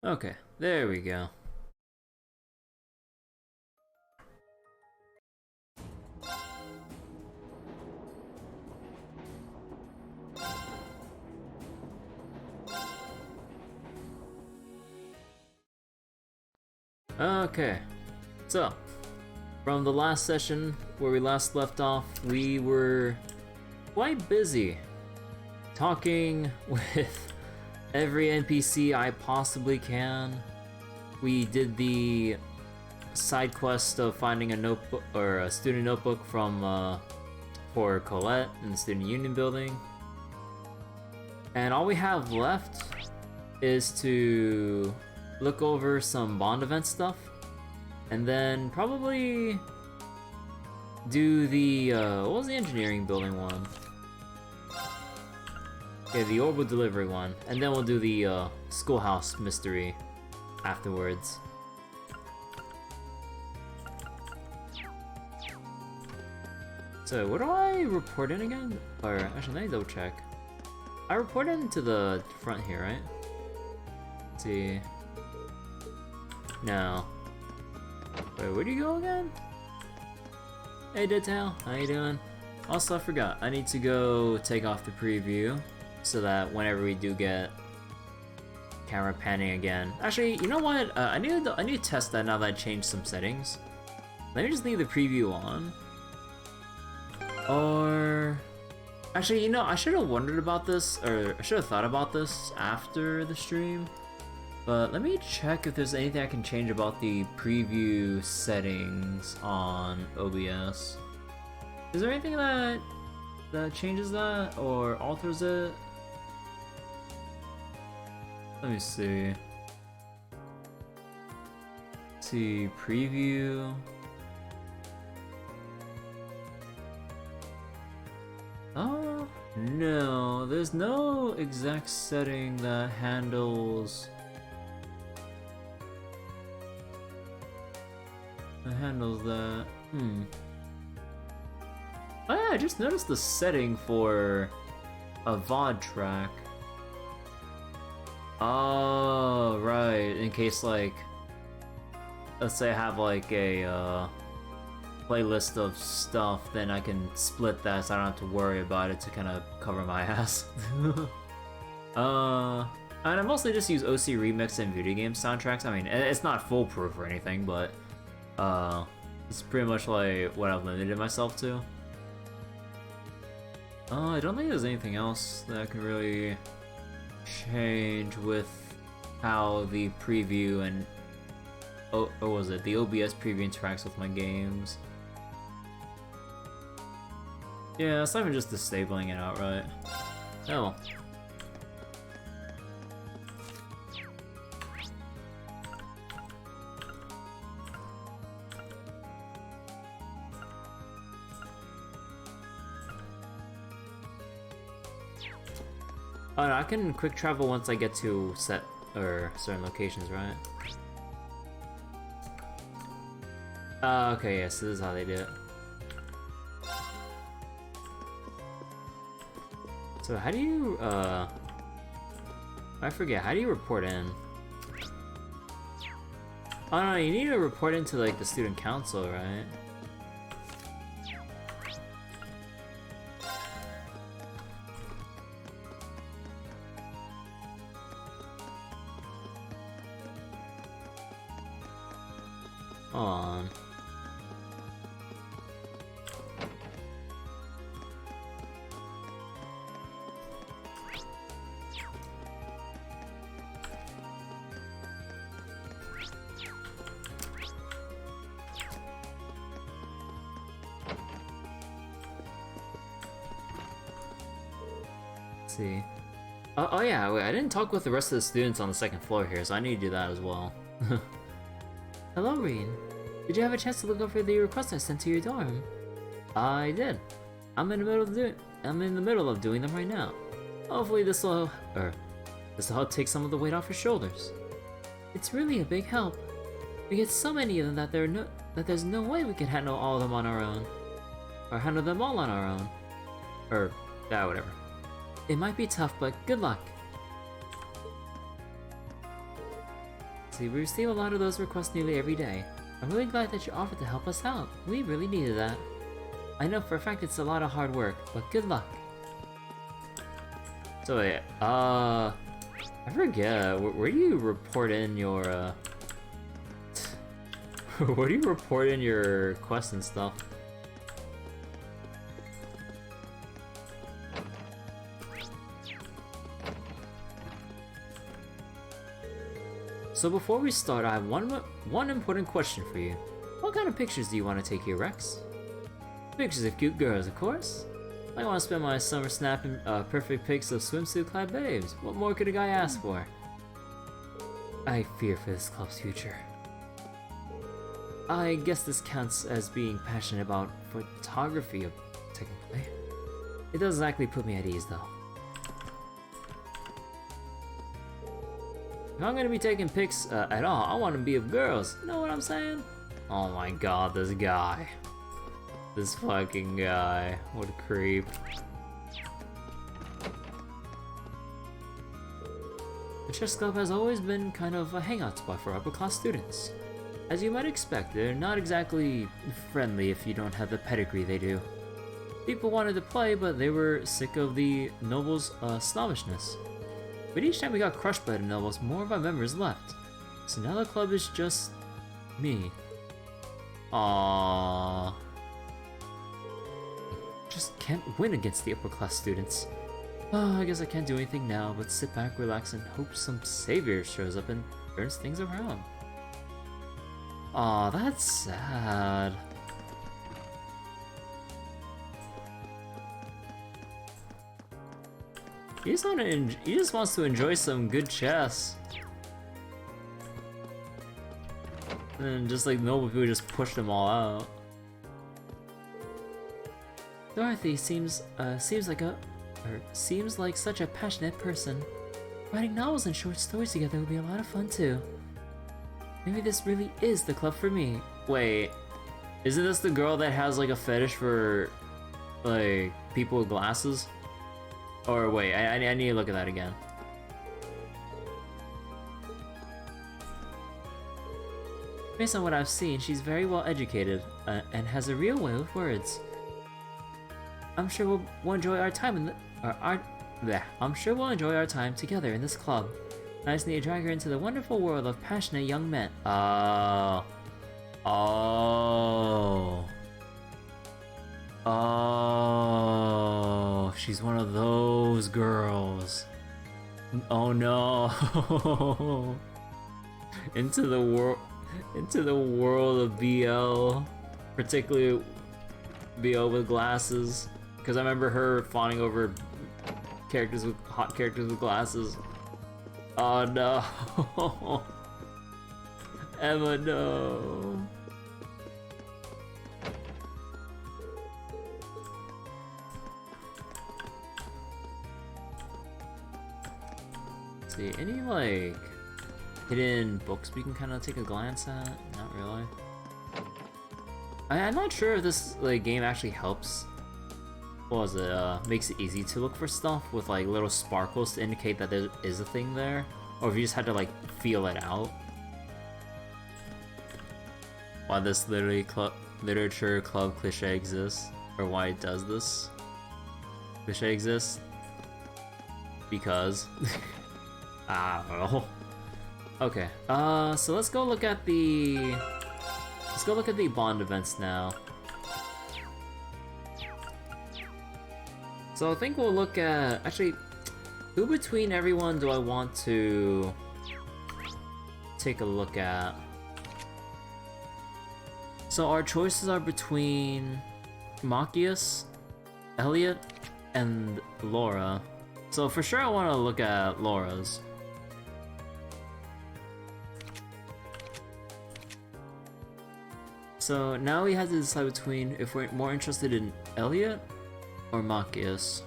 Okay, there we go. Okay, so from the last session where we last left off, we were quite busy talking with every NPC I possibly can. We did the side quest of finding a notebook or a student notebook from for Colette in the student union building, and all we have left is to look over some bond event stuff, and then probably do the what was the engineering building one? Okay, the orbital delivery one, and then we'll do the schoolhouse mystery afterwards. So, what do I report in again? Or, actually, let me double check. I report into the front here, right? Let's see. No. Wait, where do you go again? Hey, Deadtail, how you doing? Also, I forgot, I need to go take off the preview so that whenever we do get camera panning again. Actually, you know what? I need to test that now that I changed some settings. Let me just leave the preview on. Or... Actually, you know, I should have wondered about this, or I should have thought about this after the stream. But let me check if there's anything I can change about the preview settings on OBS. Is there anything that changes that or alters it? Let me see. Let's see, preview. Oh, no, there's no exact setting that handles that. Oh yeah, I just noticed the setting for a VOD track. Oh, right, in case, like, let's say I have like a playlist of stuff, then I can split that so I don't have to worry about it to kind of cover my ass. And I mostly just use OC Remix and video game soundtracks. I mean, it's not foolproof or anything, but it's pretty much like what I've limited myself to. I don't think there's anything else that I can really change with how the preview and or was it the OBS preview interacts with my games. Yeah, it's not even just disabling it outright. Oh. Oh no, I can quick travel once I get to certain locations, right? Okay, yes, this is how they do it. So how do you, I forget, how do you report in? Oh no, you need to report into, like, the student council, right? Hold on. Let's see. Oh yeah, wait, I didn't talk with the rest of the students on the second floor here, so I need to do that as well. Hello, Rean. Did you have a chance to look over the requests I sent to your dorm? I did. I'm in the middle of doing them right now. Hopefully this'll help take some of the weight off your shoulders. It's really a big help. We get so many of them that there's no way we can handle all of them on our own. Or handle them all on our own. Or, whatever. It might be tough, but good luck. See, we receive a lot of those requests nearly every day. I'm really glad that you offered to help us out. We really needed that. I know for a fact it's a lot of hard work, but good luck. So wait, I forget, where do you report in your, where do you report in your quests and stuff? So before we start, I have one important question for you. What kind of pictures do you want to take here, Rex? Pictures of cute girls, of course. I want to spend my summer snapping perfect pics of swimsuit-clad babes. What more could a guy ask for? I fear for this club's future. I guess this counts as being passionate about photography, technically. It doesn't exactly put me at ease, though. If I'm gonna be taking pics at all, I want to be of girls. You know what I'm saying? Oh my god, this guy. This fucking guy. What a creep. The chess club has always been kind of a hangout spot for upper class students. As you might expect, they're not exactly friendly if you don't have the pedigree they do. People wanted to play, but they were sick of the nobles' snobbishness. But each time we got crushed by the nobles, more of our members left. So now the club is just me. Aww. Just can't win against the upper class students. Oh, I guess I can't do anything now but sit back, relax, and hope some savior shows up and turns things around. Aw, that's sad. He just wants to enjoy some good chess. And just like noble people just push them all out. Dorothy seems like such a passionate person. Writing novels and short stories together would be a lot of fun too. Maybe this really is the club for me. Wait, isn't this the girl that has like a fetish for like people with glasses? Or wait, I need to look at that again. Based on what I've seen, she's very well educated and has a real way with words. I'm sure we'll enjoy our time in I'm sure we'll enjoy our time together in this club. I just need to drag her into the wonderful world of passionate young men. Oh, she's one of those girls. Oh no. into the world of BL, particularly BL with glasses. Because I remember her fawning over hot characters with glasses. Oh no. Emma, no. Let's see, any like hidden books we can kind of take a glance at? Not really. I'm not sure if this like game actually helps. What was it? Makes it easy to look for stuff with like little sparkles to indicate that there is a thing there, or if you just had to like feel it out. Why this literature club cliche exists, or why it does this cliche exist? Because I don't know. Okay, so let's go look at the bond events now. So I think we'll look at, actually, who between everyone do I want to take a look at? So our choices are between Machias, Elliot, and Laura. So for sure I want to look at Laura's. So now we have to decide between if we're more interested in Elliot or Machias.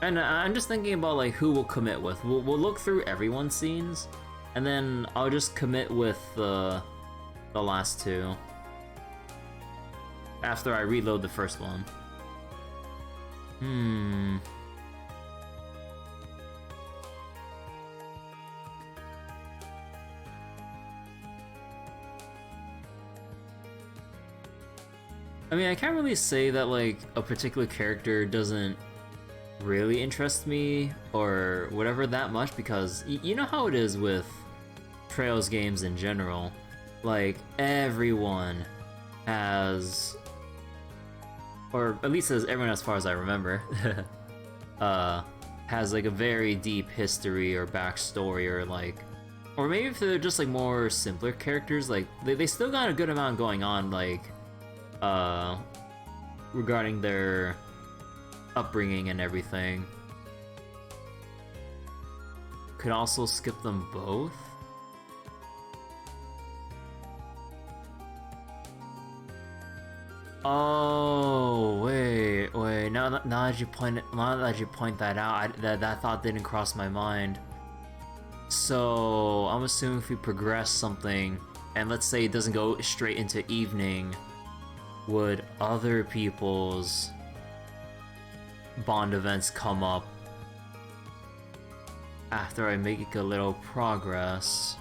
And I'm just thinking about like who we'll commit with. We'll look through everyone's scenes, and then I'll just commit with the last two after I reload the first one. I mean, I can't really say that like a particular character doesn't really interest me or whatever that much, because you know how it is with Trails games in general. Like, everyone has, or at least as everyone as far as I remember, has like a very deep history or backstory, or like, or maybe if they're just like more simpler characters, like they still got a good amount going on, like regarding their upbringing and everything. Could also skip them both. Oh wait. Now that you point that out, that thought didn't cross my mind. So I'm assuming if we progress something, and let's say it doesn't go straight into evening, would other people's bond events come up after I make a little progress?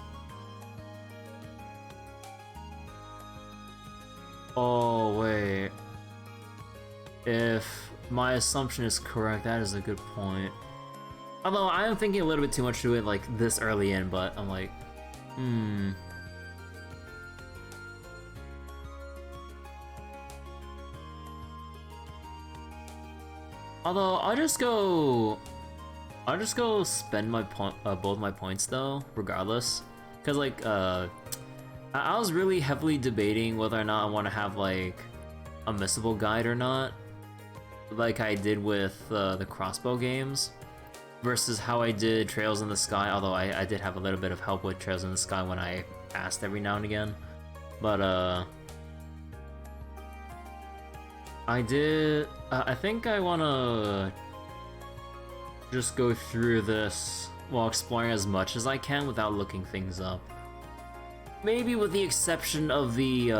Oh wait, if my assumption is correct, that is a good point. Although I am thinking a little bit too much to it like this early in, but I'm like, Although I'll just go spend my both my points though, regardless, because like I was really heavily debating whether or not I want to have like a missable guide or not, like I did with the crossbow games, versus how I did Trails in the Sky. Although I did have a little bit of help with Trails in the Sky when I asked every now and again, but I think I wanna just go through this while exploring as much as I can without looking things up. Maybe with the exception of the,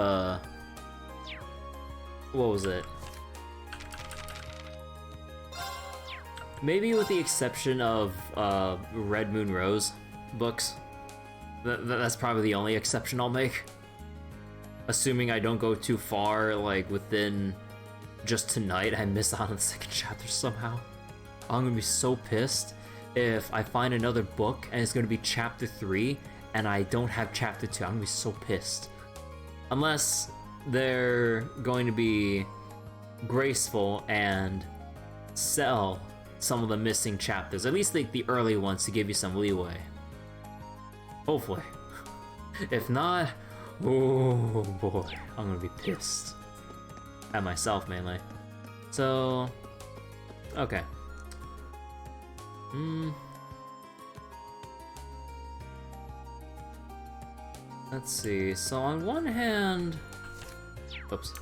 what was it? Maybe with the exception of, Red Moon Rose books. That's probably the only exception I'll make. Assuming I don't go too far, like, within just tonight, I miss out on the second chapter somehow. I'm gonna be so pissed if I find another book and it's gonna be chapter 3 and I don't have chapter 2. I'm gonna be so pissed. Unless they're going to be graceful and sell some of the missing chapters, at least like the early ones, to give you some leeway. Hopefully. If not, oh boy, I'm gonna be pissed. At myself, mainly. So, okay. Let's see, so on one hand... Oops.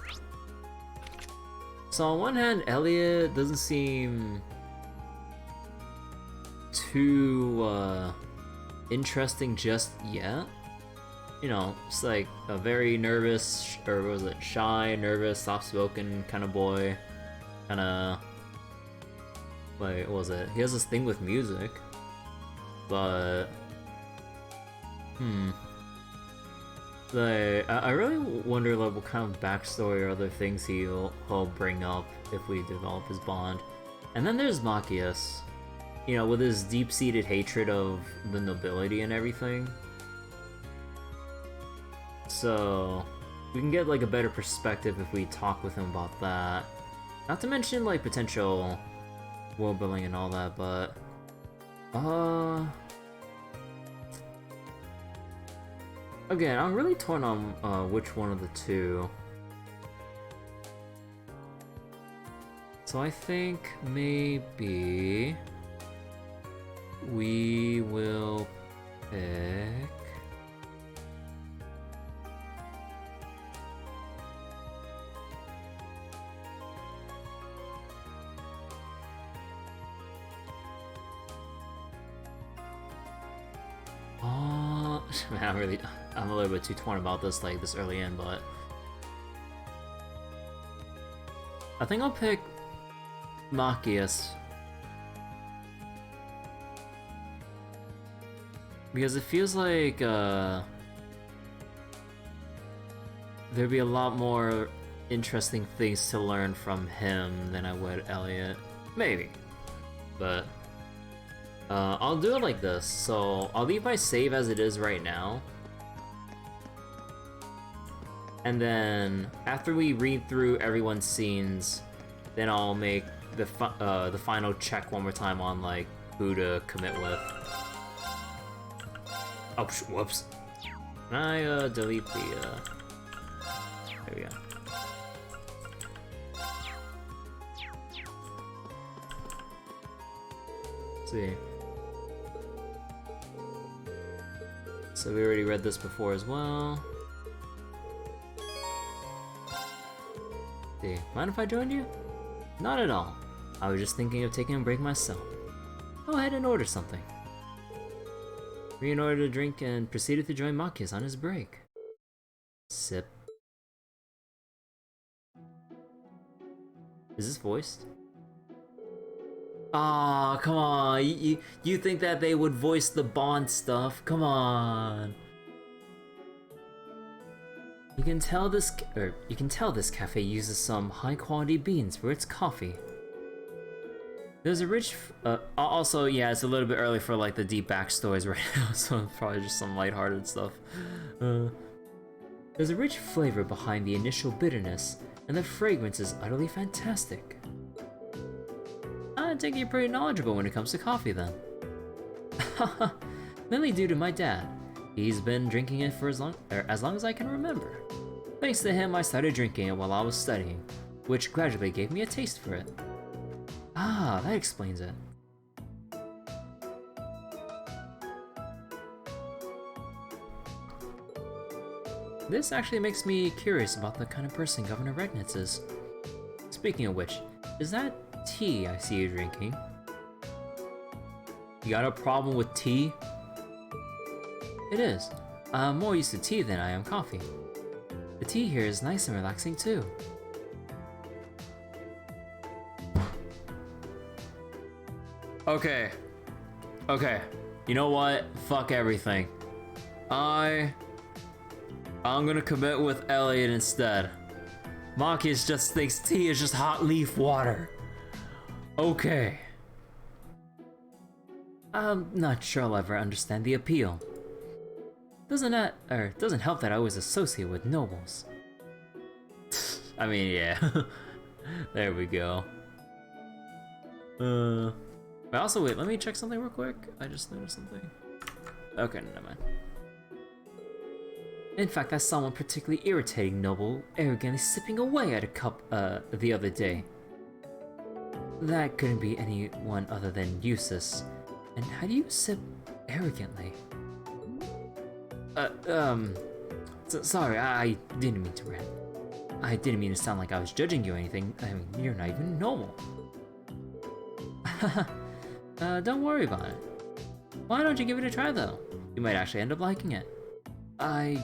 So on one hand, Elliot doesn't seem too, interesting just yet. You know, it's like a very nervous, or was it shy, nervous, soft-spoken kind of boy. Kinda... Like, what was it? He has this thing with music. But... Like, I really wonder like what kind of backstory or other things he'll bring up if we develop his bond. And then there's Machias. You know, with his deep-seated hatred of the nobility and everything. So, we can get like a better perspective if we talk with him about that. Not to mention like potential world building and all that, but again, I'm really torn on which one of the two. So I think maybe we will pick... Man, I'm a little bit too torn about this, like, this early in, but... I think I'll pick Machias. Because it feels like, there'd be a lot more interesting things to learn from him than I would Elliot. Maybe. But I'll do it like this. So I'll leave my save as it is right now. And then after we read through everyone's scenes, then I'll make the final check one more time on like who to commit with. Oh, whoops. Can I delete the there we go. Let's see. So we already read this before as well. See, mind if I joined you? Not at all. I was just thinking of taking a break myself. Go ahead and order something. Rean ordered a drink and proceeded to join Makias on his break. Sip. Is this voiced? Aw, come on. You think that they would voice the Bond stuff? Come on. You can tell this cafe uses some high-quality beans for its coffee. There's a rich, also, yeah, it's a little bit early for like the deep backstories right now, so it's probably just some lighthearted stuff. There's a rich flavor behind the initial bitterness, and the fragrance is utterly fantastic. I think you're pretty knowledgeable when it comes to coffee then. Mainly due to my dad. He's been drinking it for as long as I can remember. Thanks to him, I started drinking it while I was studying, which gradually gave me a taste for it. Ah, that explains it. This actually makes me curious about the kind of person Governor Regnitz is. Speaking of which, is that tea I see you drinking? You got a problem with tea? It is. I'm more used to tea than I am coffee. The tea here is nice and relaxing too. Okay. You know what? Fuck everything. I'm gonna commit with Elliot instead. Makias just thinks tea is just hot leaf water. Okay. I'm not sure I'll ever understand the appeal. Doesn't help that I always associate with nobles. I mean, yeah. There we go. Also, wait, let me check something real quick. I just noticed something. Okay, never mind. In fact, I saw one particularly irritating noble arrogantly sipping away at a cup the other day. That couldn't be anyone other than Eustace. And how do you sip arrogantly? Sorry, I didn't mean to rant. I didn't mean to sound like I was judging you or anything. I mean, you're not even normal. Don't worry about it. Why don't you give it a try though? You might actually end up liking it. I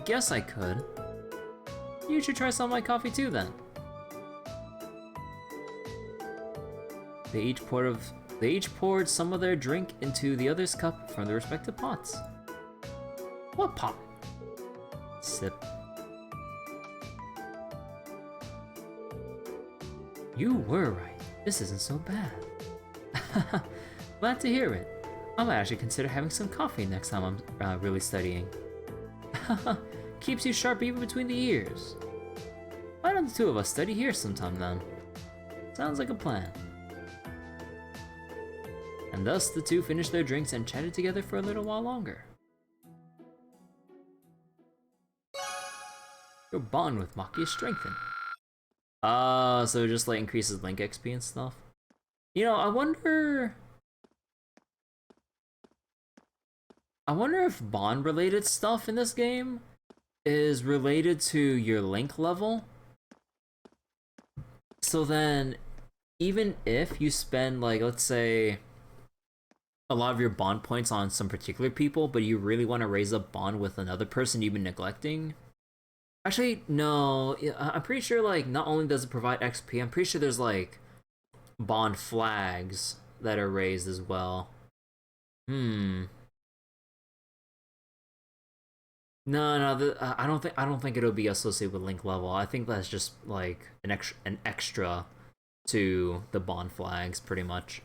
guess I could. You should try some of my coffee too then. They each poured some of their drink into the other's cup from their respective pots. What pot? Sip. You were right. This isn't so bad. Glad to hear it. I might actually consider having some coffee next time I'm really studying. Keeps you sharp even between the ears. Why don't the two of us study here sometime then? Sounds like a plan. And thus the two finished their drinks and chatted together for a little while longer. Your bond with Maki is strengthened. So it just like increases Link XP and stuff. You know, I wonder if bond related stuff in this game is related to your Link level. So then, even if you spend like, let's say, a lot of your bond points on some particular people, but you really want to raise a bond with another person you've been neglecting. Actually, no, I'm pretty sure like not only does it provide XP, I'm pretty sure there's like bond flags that are raised as well. No, no, I don't think it'll be associated with link level. I think that's just like an extra to the bond flags, pretty much.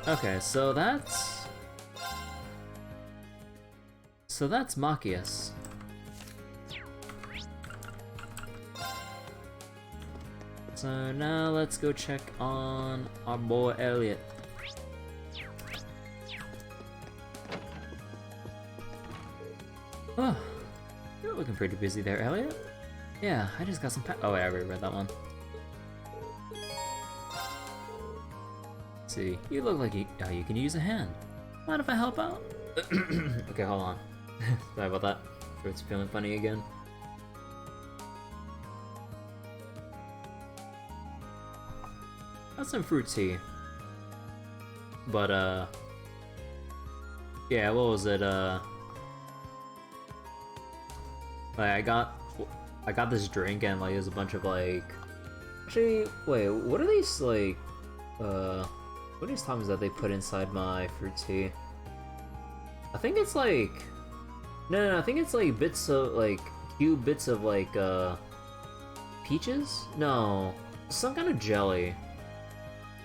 Okay, so that's Machias. So now let's go check on our boy Elliot. Oh, you're looking pretty busy there, Elliot. Yeah, I just got some oh wait, I already read that one. Let's see, you look like you can use a hand. Mind if I help out? Okay, hold on. Sorry about that. Sure, it's feeling funny again. Got some fruit tea. But, yeah, what was it, like, I got this drink and, like, there's a bunch of, like... Actually, wait, what are these, like, what are these toppings that they put inside my fruit tea? I think it's, like... No, I think it's, like, bits of, like, cube bits of, like, peaches? No, some kind of jelly.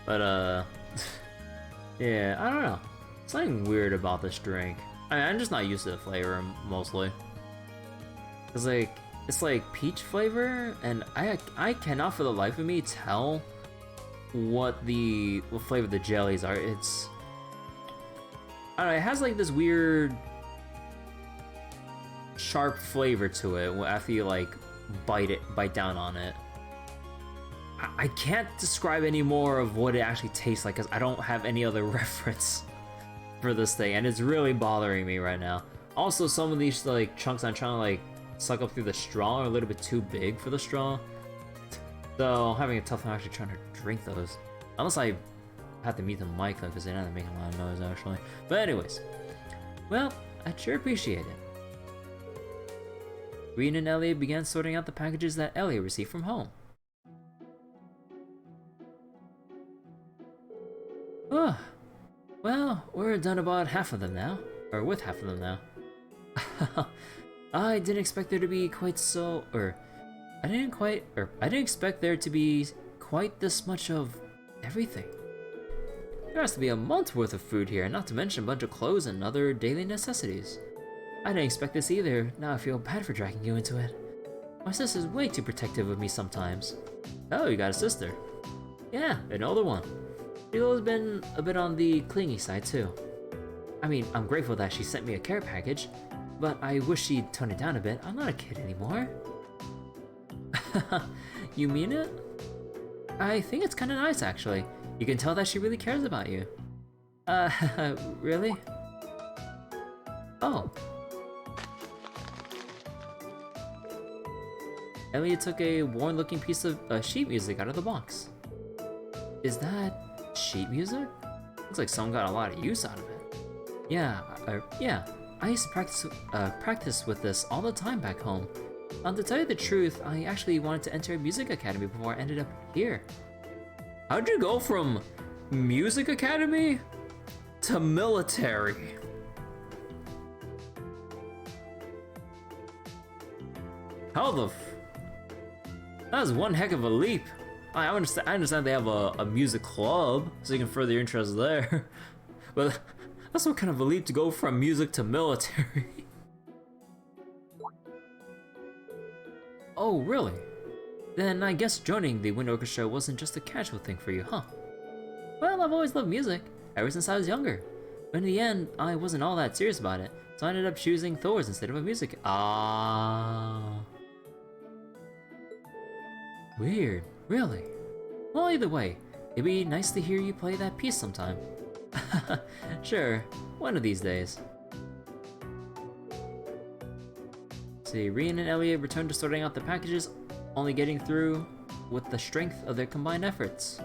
But, yeah, I don't know. Something weird about this drink. I'm just not used to the flavor, mostly. Cause like, it's like peach flavor, and I cannot for the life of me tell what flavor the jellies are. It's... I don't know, it has like this weird sharp flavor to it after you like bite down on it. I can't describe any more of what it actually tastes like because I don't have any other reference for this thing, and it's really bothering me right now. Also, some of these like chunks I'm trying to like suck up through the straw are a little bit too big for the straw, so I'm having a tough time actually trying to drink those. Unless I have to mute the mic though, because they're not making a lot of noise actually. But anyways, well, I'd sure appreciate it. Rean and Elliot began sorting out the packages that Elliot received from home. Oh, well, we're done about half of them now. Or with half of them now. I didn't expect there to be quite so... I didn't expect there to be quite this much of everything. There has to be a month's worth of food here, not to mention a bunch of clothes and other daily necessities. I didn't expect this either. Now I feel bad for dragging you into it. My sister's way too protective of me sometimes. Oh, you got a sister? Yeah, an older one. She's always been a bit on the clingy side too. I mean, I'm grateful that she sent me a care package, but I wish she'd tone it down a bit. I'm not a kid anymore. You mean it? I think it's kinda nice actually. You can tell that she really cares about you. Really? Oh. Elliot took a worn-looking piece of sheet music out of the box. Is that sheet music? Looks like someone got a lot of use out of it. Yeah, yeah. I used to practice with this all the time back home. To tell you the truth, I actually wanted to enter a music academy before I ended up here. How'd you go from music academy to military? How the that was one heck of a leap. I understand they have a music club, so you can further your interest there. But that's what kind of a leap to go from music to military. Oh, really? Then I guess joining the wind orchestra wasn't just a casual thing for you, huh? Well, I've always loved music, ever since I was younger. But in the end, I wasn't all that serious about it, so I ended up choosing Thor's instead of a music. Ah. Weird, really? Well, either way, it'd be nice to hear you play that piece sometime. Sure, one of these days. See, Rean and Elliot returned to sorting out the packages, only getting through with the strength of their combined efforts.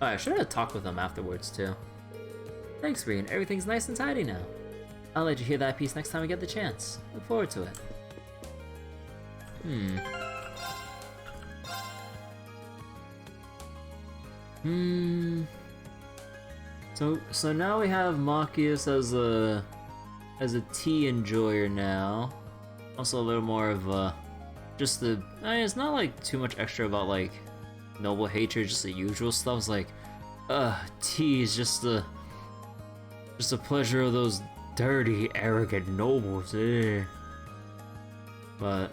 I should have talked with them afterwards too. Thanks, Rean. Everything's nice and tidy now. I'll let you hear that piece next time we get the chance. Look forward to it. Hmm. So now we have Machias as a tea enjoyer now. Also a little more of just the. I mean, it's not like too much extra about like noble hatred, just the usual stuff. It's like, tea is just the pleasure of those dirty, arrogant nobles. But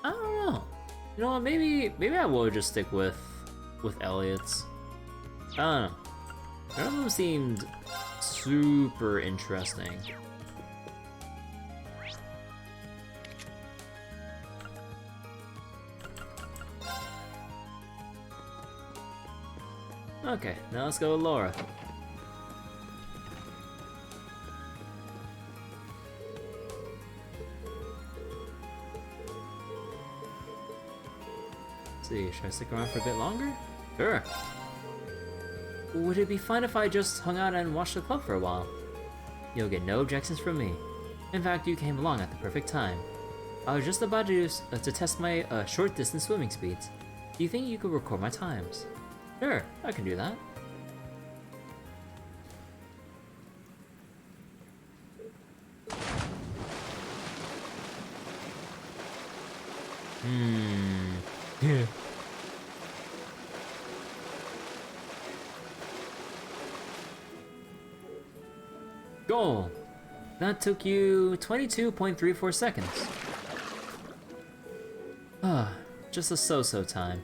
I don't know. You know what? Maybe I will just stick with Elliot's. I don't know. None of them seemed super interesting. Okay, now let's go with Laura. Let's see, should I stick around for a bit longer? Sure. Would it be fine if I just hung out and watched the club for a while? You'll get no objections from me. In fact, you came along at the perfect time. I was just about to test my short distance swimming speeds. Do you think you could record my times? Sure, I can do that. Yeah. Goal! That took you 22.34 seconds. Just a so-so time.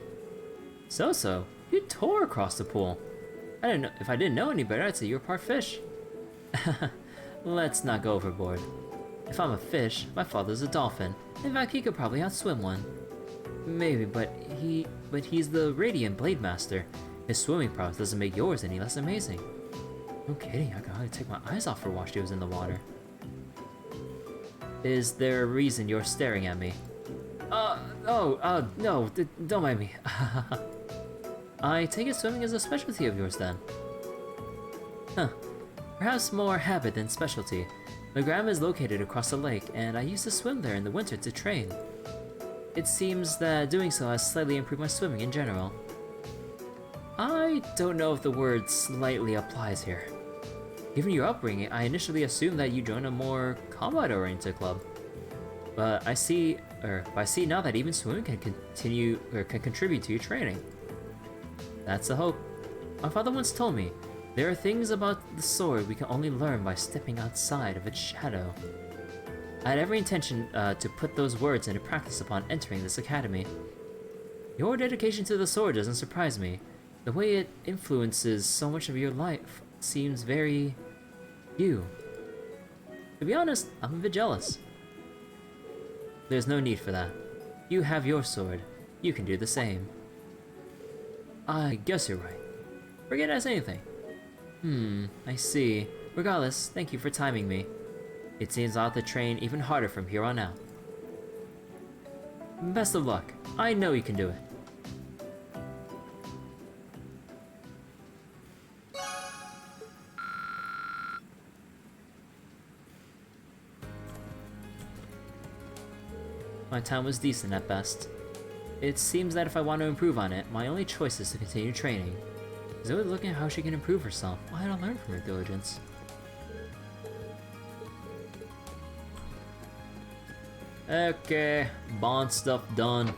So-so? You tore across the pool. If I didn't know any better, I'd say you're part fish. Let's not go overboard. If I'm a fish, my father's a dolphin. In fact, he could probably outswim one. Maybe, but he's the Radiant Blade Master. His swimming prowess doesn't make yours any less amazing. No kidding, I could hardly take my eyes off her while she was in the water. Is there a reason you're staring at me? No, don't mind me. I take it swimming is a specialty of yours then. Huh. Perhaps more habit than specialty. My grandma is located across the lake, and I used to swim there in the winter to train. It seems that doing so has slightly improved my swimming in general. I don't know if the word slightly applies here. Given your upbringing, I initially assumed that you joined a more combat-oriented club. But I see now that even swimming can contribute to your training. That's the hope. My father once told me, there are things about the sword we can only learn by stepping outside of its shadow. I had every intention to put those words into practice upon entering this academy. Your dedication to the sword doesn't surprise me. The way it influences so much of your life seems very you. To be honest, I'm a bit jealous. There's no need for that. You have your sword. You can do the same. I guess you're right. Forget I said anything. I see. Regardless, thank you for timing me. It seems I'll have to train even harder from here on out. Best of luck. I know you can do it. My time was decent at best. It seems that if I want to improve on it, my only choice is to continue training. Zoe's looking at how she can improve herself. Why don't I learn from her diligence? Okay, bond stuff done.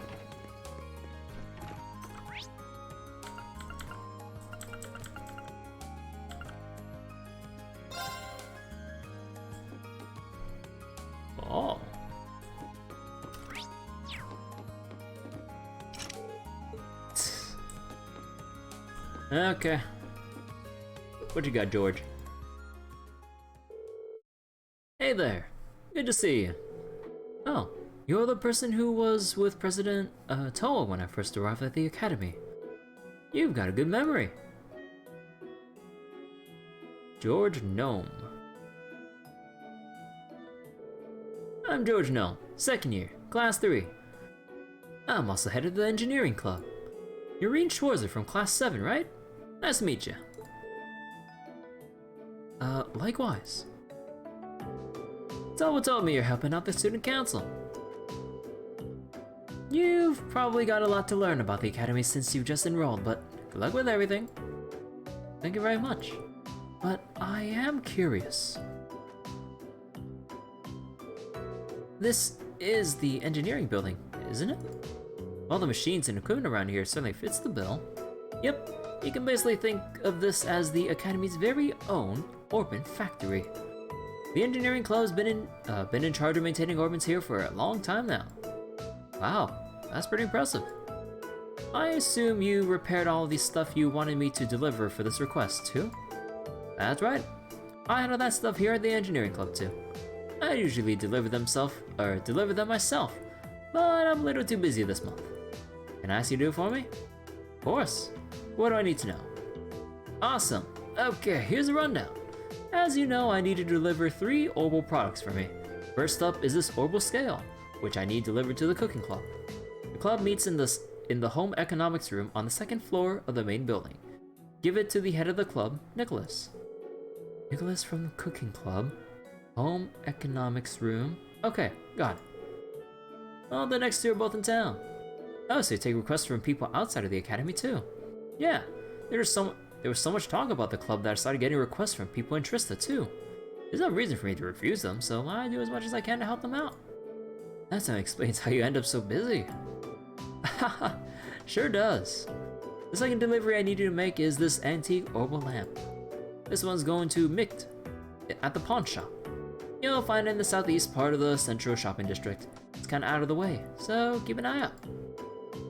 Oh. Okay. What you got, George? Hey there. Good to see you. Oh, you're the person who was with President Toa when I first arrived at the academy. You've got a good memory. George Gnome. I'm George Gnome, second year, class 3. I'm also head of the engineering club. You're Rean from class 7, right? Nice to meet you. Likewise. Someone told me you're helping out the student council. You've probably got a lot to learn about the academy since you've just enrolled, but good luck with everything. Thank you very much. But I am curious. This is the engineering building, isn't it? All the machines and equipment around here certainly fits the bill. Yep, you can basically think of this as the Academy's very own Orban factory. The engineering club's been in charge of maintaining Orbans here for a long time now. Wow, that's pretty impressive. I assume you repaired all the stuff you wanted me to deliver for this request, too? That's right. I handle that stuff here at the engineering club, too. I usually deliver them myself, but I'm a little too busy this month. Can I ask you to do it for me? Of course. What do I need to know? Awesome. Okay, here's a rundown. As you know, I need to deliver 3 Orbal products for me. First up is this Orbal scale, which I need delivered to the cooking club. The club meets in the home economics room on the 2nd floor of the main building. Give it to the head of the club, Nicholas. Nicholas from the cooking club. Home economics room. Okay, got it. Well, the next 2 are both in town. Oh, so you take requests from people outside of the academy too. Yeah, there was so much talk about the club that I started getting requests from people in Trista too. There's no reason for me to refuse them, so I do as much as I can to help them out. That explains how you end up so busy. Haha, sure does. The second delivery I need you to make is this antique Orbal lamp. This one's going to Micht at the pawn shop. You'll find it in the southeast part of the central shopping district. It's kinda out of the way, so keep an eye out.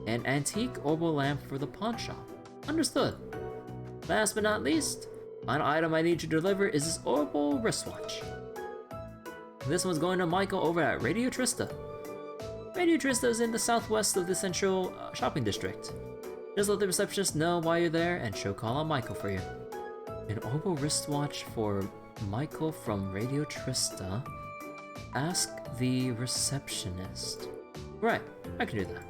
An antique Orbal lamp for the pawn shop. Understood. Last but not least, final item I need to deliver is this Orbal wristwatch. This one's going to Michael over at Radio Trista. Radio Trista is in the southwest of the central shopping district. Just let the receptionist know why you're there and she'll call on Michael for you. An Orbal wristwatch for Michael from Radio Trista. Ask the receptionist. Right, I can do that.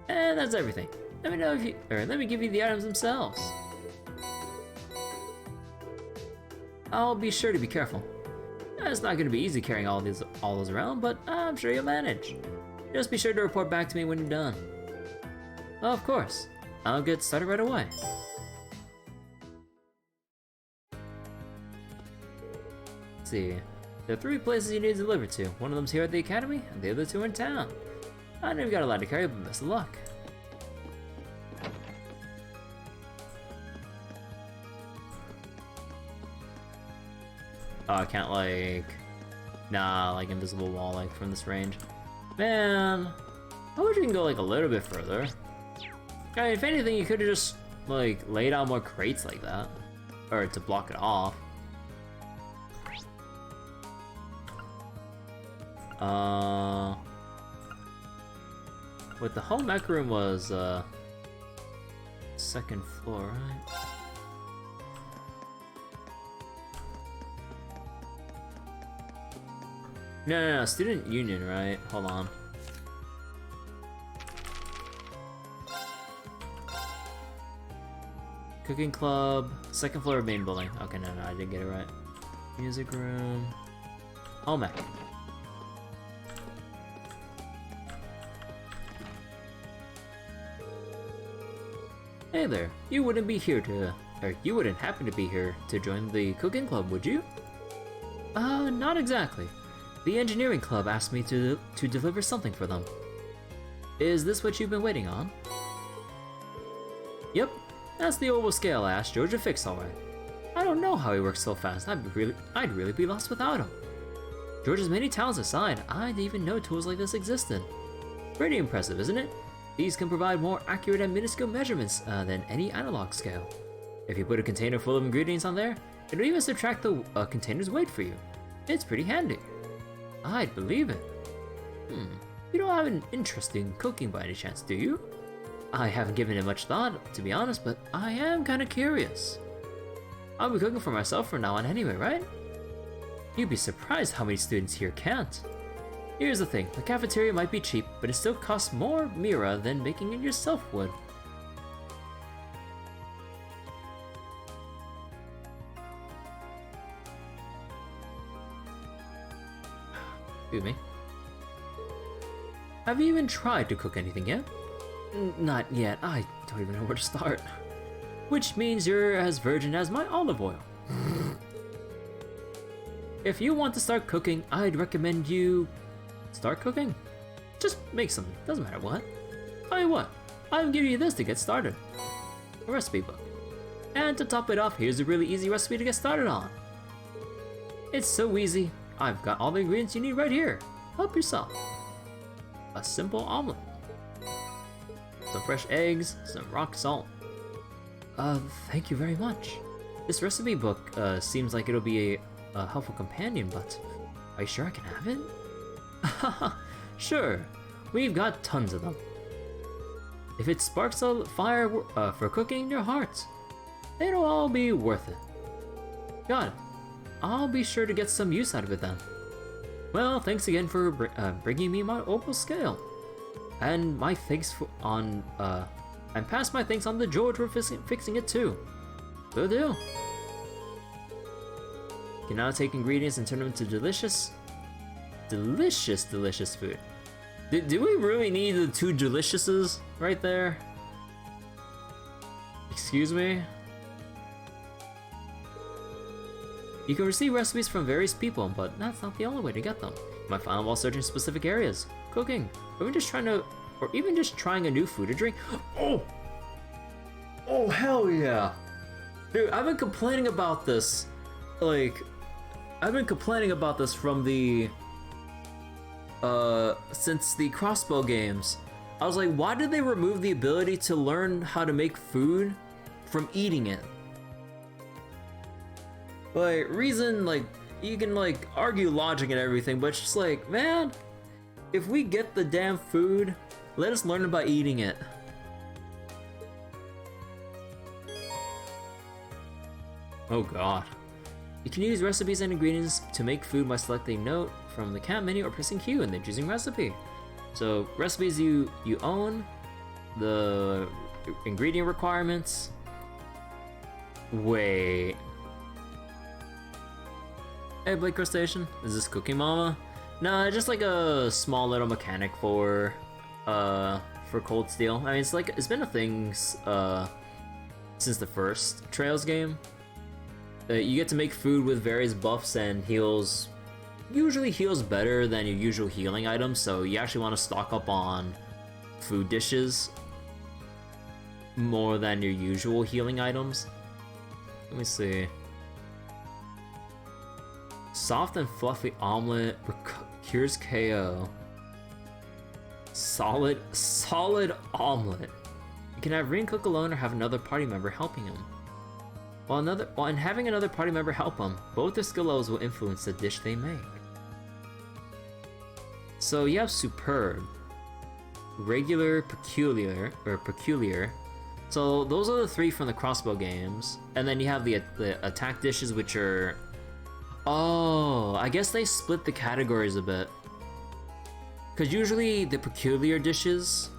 And that's everything. Let me give you the items themselves. I'll be sure to be careful. It's not gonna be easy carrying all those around, but I'm sure you'll manage. Just be sure to report back to me when you're done. Oh, of course. I'll get started right away. Let's see. There are 3 places you need to deliver to. One of them's here at the academy, and the other 2 are in town. I know you've got a lot to carry, but best of luck. Oh, I can't like invisible wall like from this range. Man, I wish you can go like a little bit further. I mean, if anything, you could have just like laid out more crates like that, or to block it off. What the home ec room was 2nd floor, right? No, student union, right? Hold on. Cooking club, 2nd floor main building. Okay, no, I didn't get it right. Music room. Home ec. Hey there, you wouldn't happen to be here to join the cooking club, would you? Not exactly. The engineering club asked me to deliver something for them. Is this what you've been waiting on? Yep, that's the oval scale I asked George to fix alright. I don't know how he works so fast, I'd really be lost without him. George's many talents aside, I didn't even know tools like this existed. Pretty impressive, isn't it? These can provide more accurate and minuscule measurements than any analog scale. If you put a container full of ingredients on there, it'll even subtract the container's weight for you. It's pretty handy. I'd believe it. You don't have an interest in cooking by any chance, do you? I haven't given it much thought, to be honest, but I am kinda curious. I'll be cooking for myself from now on anyway, right? You'd be surprised how many students here can't. Here's the thing, the cafeteria might be cheap, but it still costs more Mira than making it yourself would. Excuse me. Have you even tried to cook anything yet? Not yet. I don't even know where to start. Which means you're as virgin as my olive oil. If you want to start cooking, I'd recommend you start cooking. Just make something, doesn't matter what. Tell you what, I'll give you this to get started. A recipe book. And to top it off, here's a really easy recipe to get started on. It's so easy, I've got all the ingredients you need right here. Help yourself. A simple omelet. Some fresh eggs, some rock salt. Thank you very much. This recipe book seems like it'll be a helpful companion, but are you sure I can have it? Haha, sure. We've got tons of them. If it sparks a fire for cooking in your hearts, it'll all be worth it. Got it. I'll be sure to get some use out of it then. Well, thanks again for bringing me my opal scale, and my thanks and pass my thanks on to George for fixing it too. Good deal. You can now take ingredients and turn them into delicious food. Do we really need the two deliciouses right there? Excuse me? You can receive recipes from various people, but that's not the only way to get them. You might find them while searching specific areas, cooking, or even just trying a new food or drink. Oh hell yeah! Dude, I've been complaining about this. From the since the crossbow games. I was like, why did they remove the ability to learn how to make food from eating it? Reason, you can argue logic and everything, but it's just like, man, if we get the damn food, let us learn about eating it. Oh god. You can use recipes and ingredients to make food by selecting note from the camp menu or pressing Q and then choosing recipe. So recipes you own, the ingredient requirements. Wait. Hey Blake Crustacean, is this Cooking Mama? Nah, just like a small little mechanic for Cold Steel. I mean, it's been a thing since the first Trails game. You get to make food with various buffs and heals. Usually heals better than your usual healing items, so you actually want to stock up on food dishes more than your usual healing items. Let me see. Soft and fluffy omelet cures KO. Solid omelet. You can have Rean cook alone or have another party member helping him. While having another party member help them, both their skill levels will influence the dish they make. So you have superb, regular, peculiar. So those are the three from the crossbow games, and then you have the attack dishes, which are. Oh, I guess they split the categories a bit. Cause usually the peculiar dishes,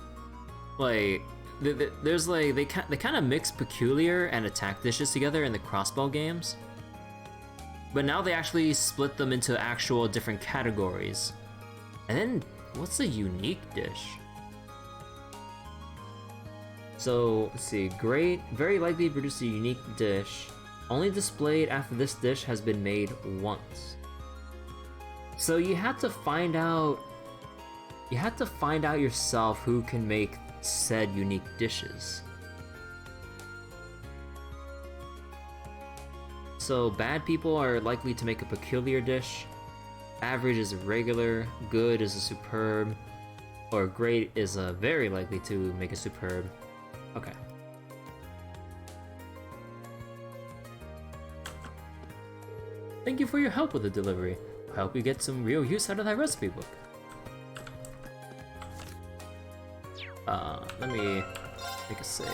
there's they kind of mix peculiar and attack dishes together in the crossbow games, but now they actually split them into actual different categories. And then what's a unique dish? So let's see. Great, very likely to produce a unique dish, only displayed after this dish has been made once. So you have to find out yourself who can make said unique dishes. So bad people are likely to make a peculiar dish, average is a regular, good is a superb, or great is a very likely to make a superb. Okay. Thank you for your help with the delivery. I hope you get some real use out of that recipe book. Let me make a save.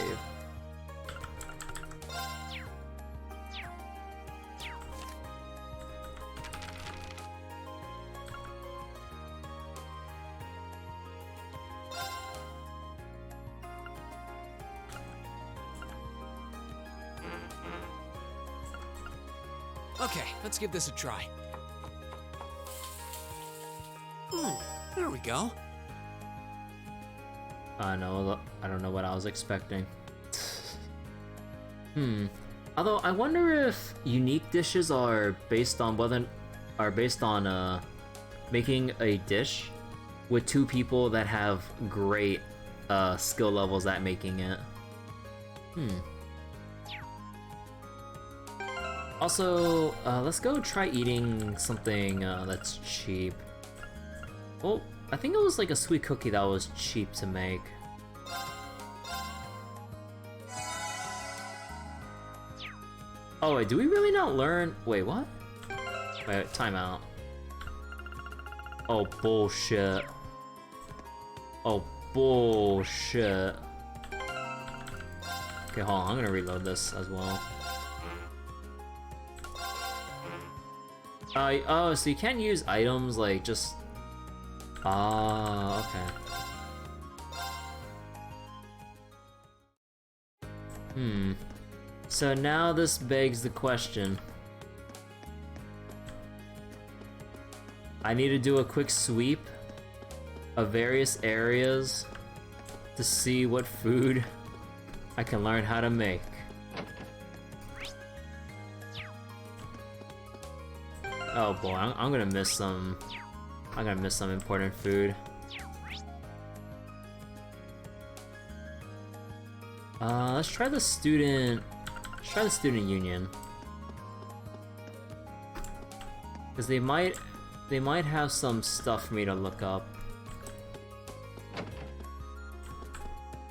Okay, let's give this a try. There we go. I don't know what I was expecting. Although I wonder if unique dishes are based on making a dish with two people that have great skill levels at making it. Also, let's go try eating something that's cheap. Well, I think it was like a sweet cookie that was cheap to make. Oh wait, do we really not learn? Wait, what? Wait, time out. Oh, bullshit. Oh, bullshit. Okay, hold on, I'm gonna reload this as well. Oh, so you can't use items like just... Ah, okay. So now this begs the question. I need to do a quick sweep of various areas to see what food I can learn how to make. Oh boy, I'm gonna miss some. I'm gonna miss some important food. Let's try the student. Let's try the student union, because they might have some stuff for me to look up.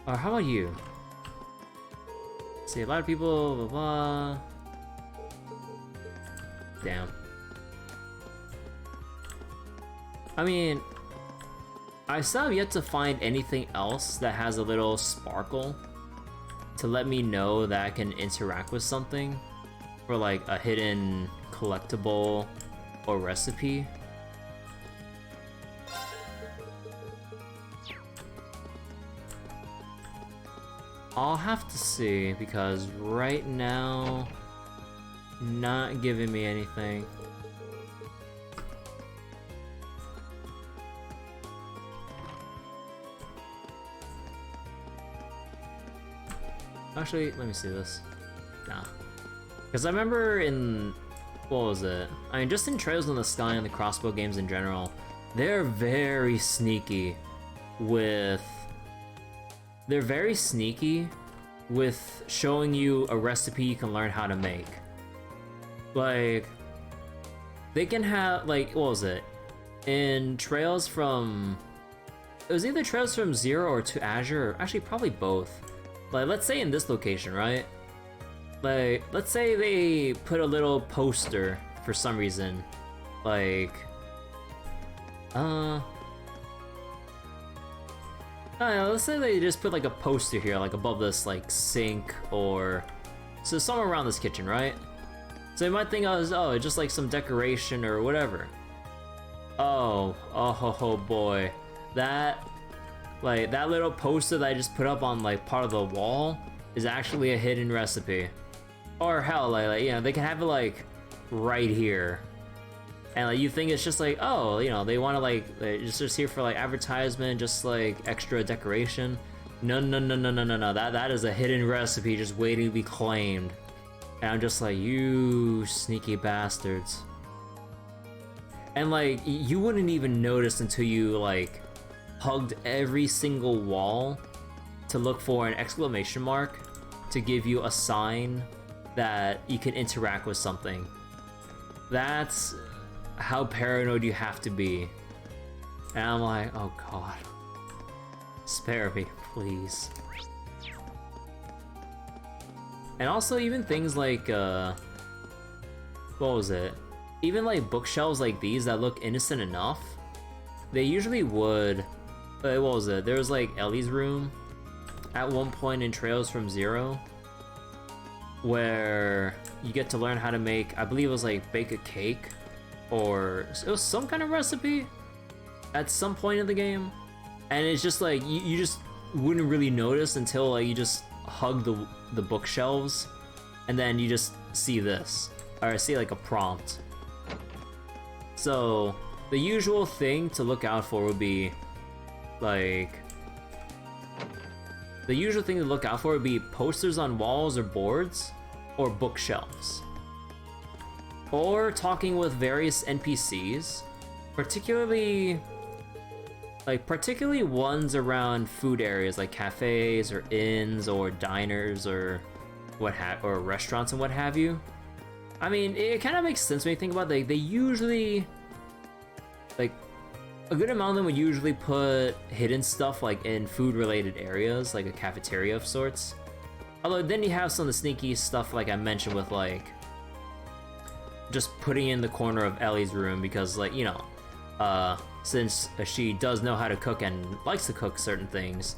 Or how about you? Let's see, a lot of people. Blah blah. Damn. I mean, I still have yet to find anything else that has a little sparkle to let me know that I can interact with something for like a hidden collectible or recipe. I'll have to see, because right now, not giving me anything. Actually, let me see this. Nah. Because I remember in... what was it? I mean, just in Trails in the Sky and the crossbow games in general, they're very sneaky with... They're very sneaky with showing you a recipe you can learn how to make. Like... They can have, like, what was it? In Trails from... It was either Trails from Zero or to Azure, or actually probably both. Like, let's say in this location, right? Like, let's say they put a little poster for some reason. Like... let's say they just put like a poster here, like above this like sink or... So somewhere around this kitchen, right? So you might think, oh, it's just like some decoration or whatever. Oh boy. That... Like, that little poster that I just put up on, like, part of the wall is actually a hidden recipe. Or hell, like you know, they can have it, like, right here. And, like, you think it's just like, oh, you know, they want to, like, it's just here for, like, advertisement, just, like, extra decoration. No. That is a hidden recipe just waiting to be claimed. And I'm just like, you sneaky bastards. And, like, you wouldn't even notice until you, like... hugged every single wall to look for an exclamation mark to give you a sign that you can interact with something. That's how paranoid you have to be. And I'm like, oh god. Spare me, please. And also even things like, what was it? Even like bookshelves like these that look innocent enough, they usually would... what was it? There was like Ellie's room at one point in Trails from Zero where you get to learn how to make, I believe it was like bake a cake, or it was some kind of recipe at some point in the game, and it's just like you just wouldn't really notice until like you just hug the bookshelves, and then you just see this, or see like a prompt. So the usual thing to look out for would be, like... The usual thing to look out for would be posters on walls or boards, or bookshelves. Or talking with various NPCs, particularly ones around food areas like cafes or inns or diners or or restaurants and what have you. I mean, it kind of makes sense when you think about it. They usually, like, a good amount of them would usually put hidden stuff like in food-related areas, like a cafeteria of sorts. Although then you have some of the sneaky stuff like I mentioned with like just putting in the corner of Ellie's room because, like, you know, since she does know how to cook and likes to cook certain things,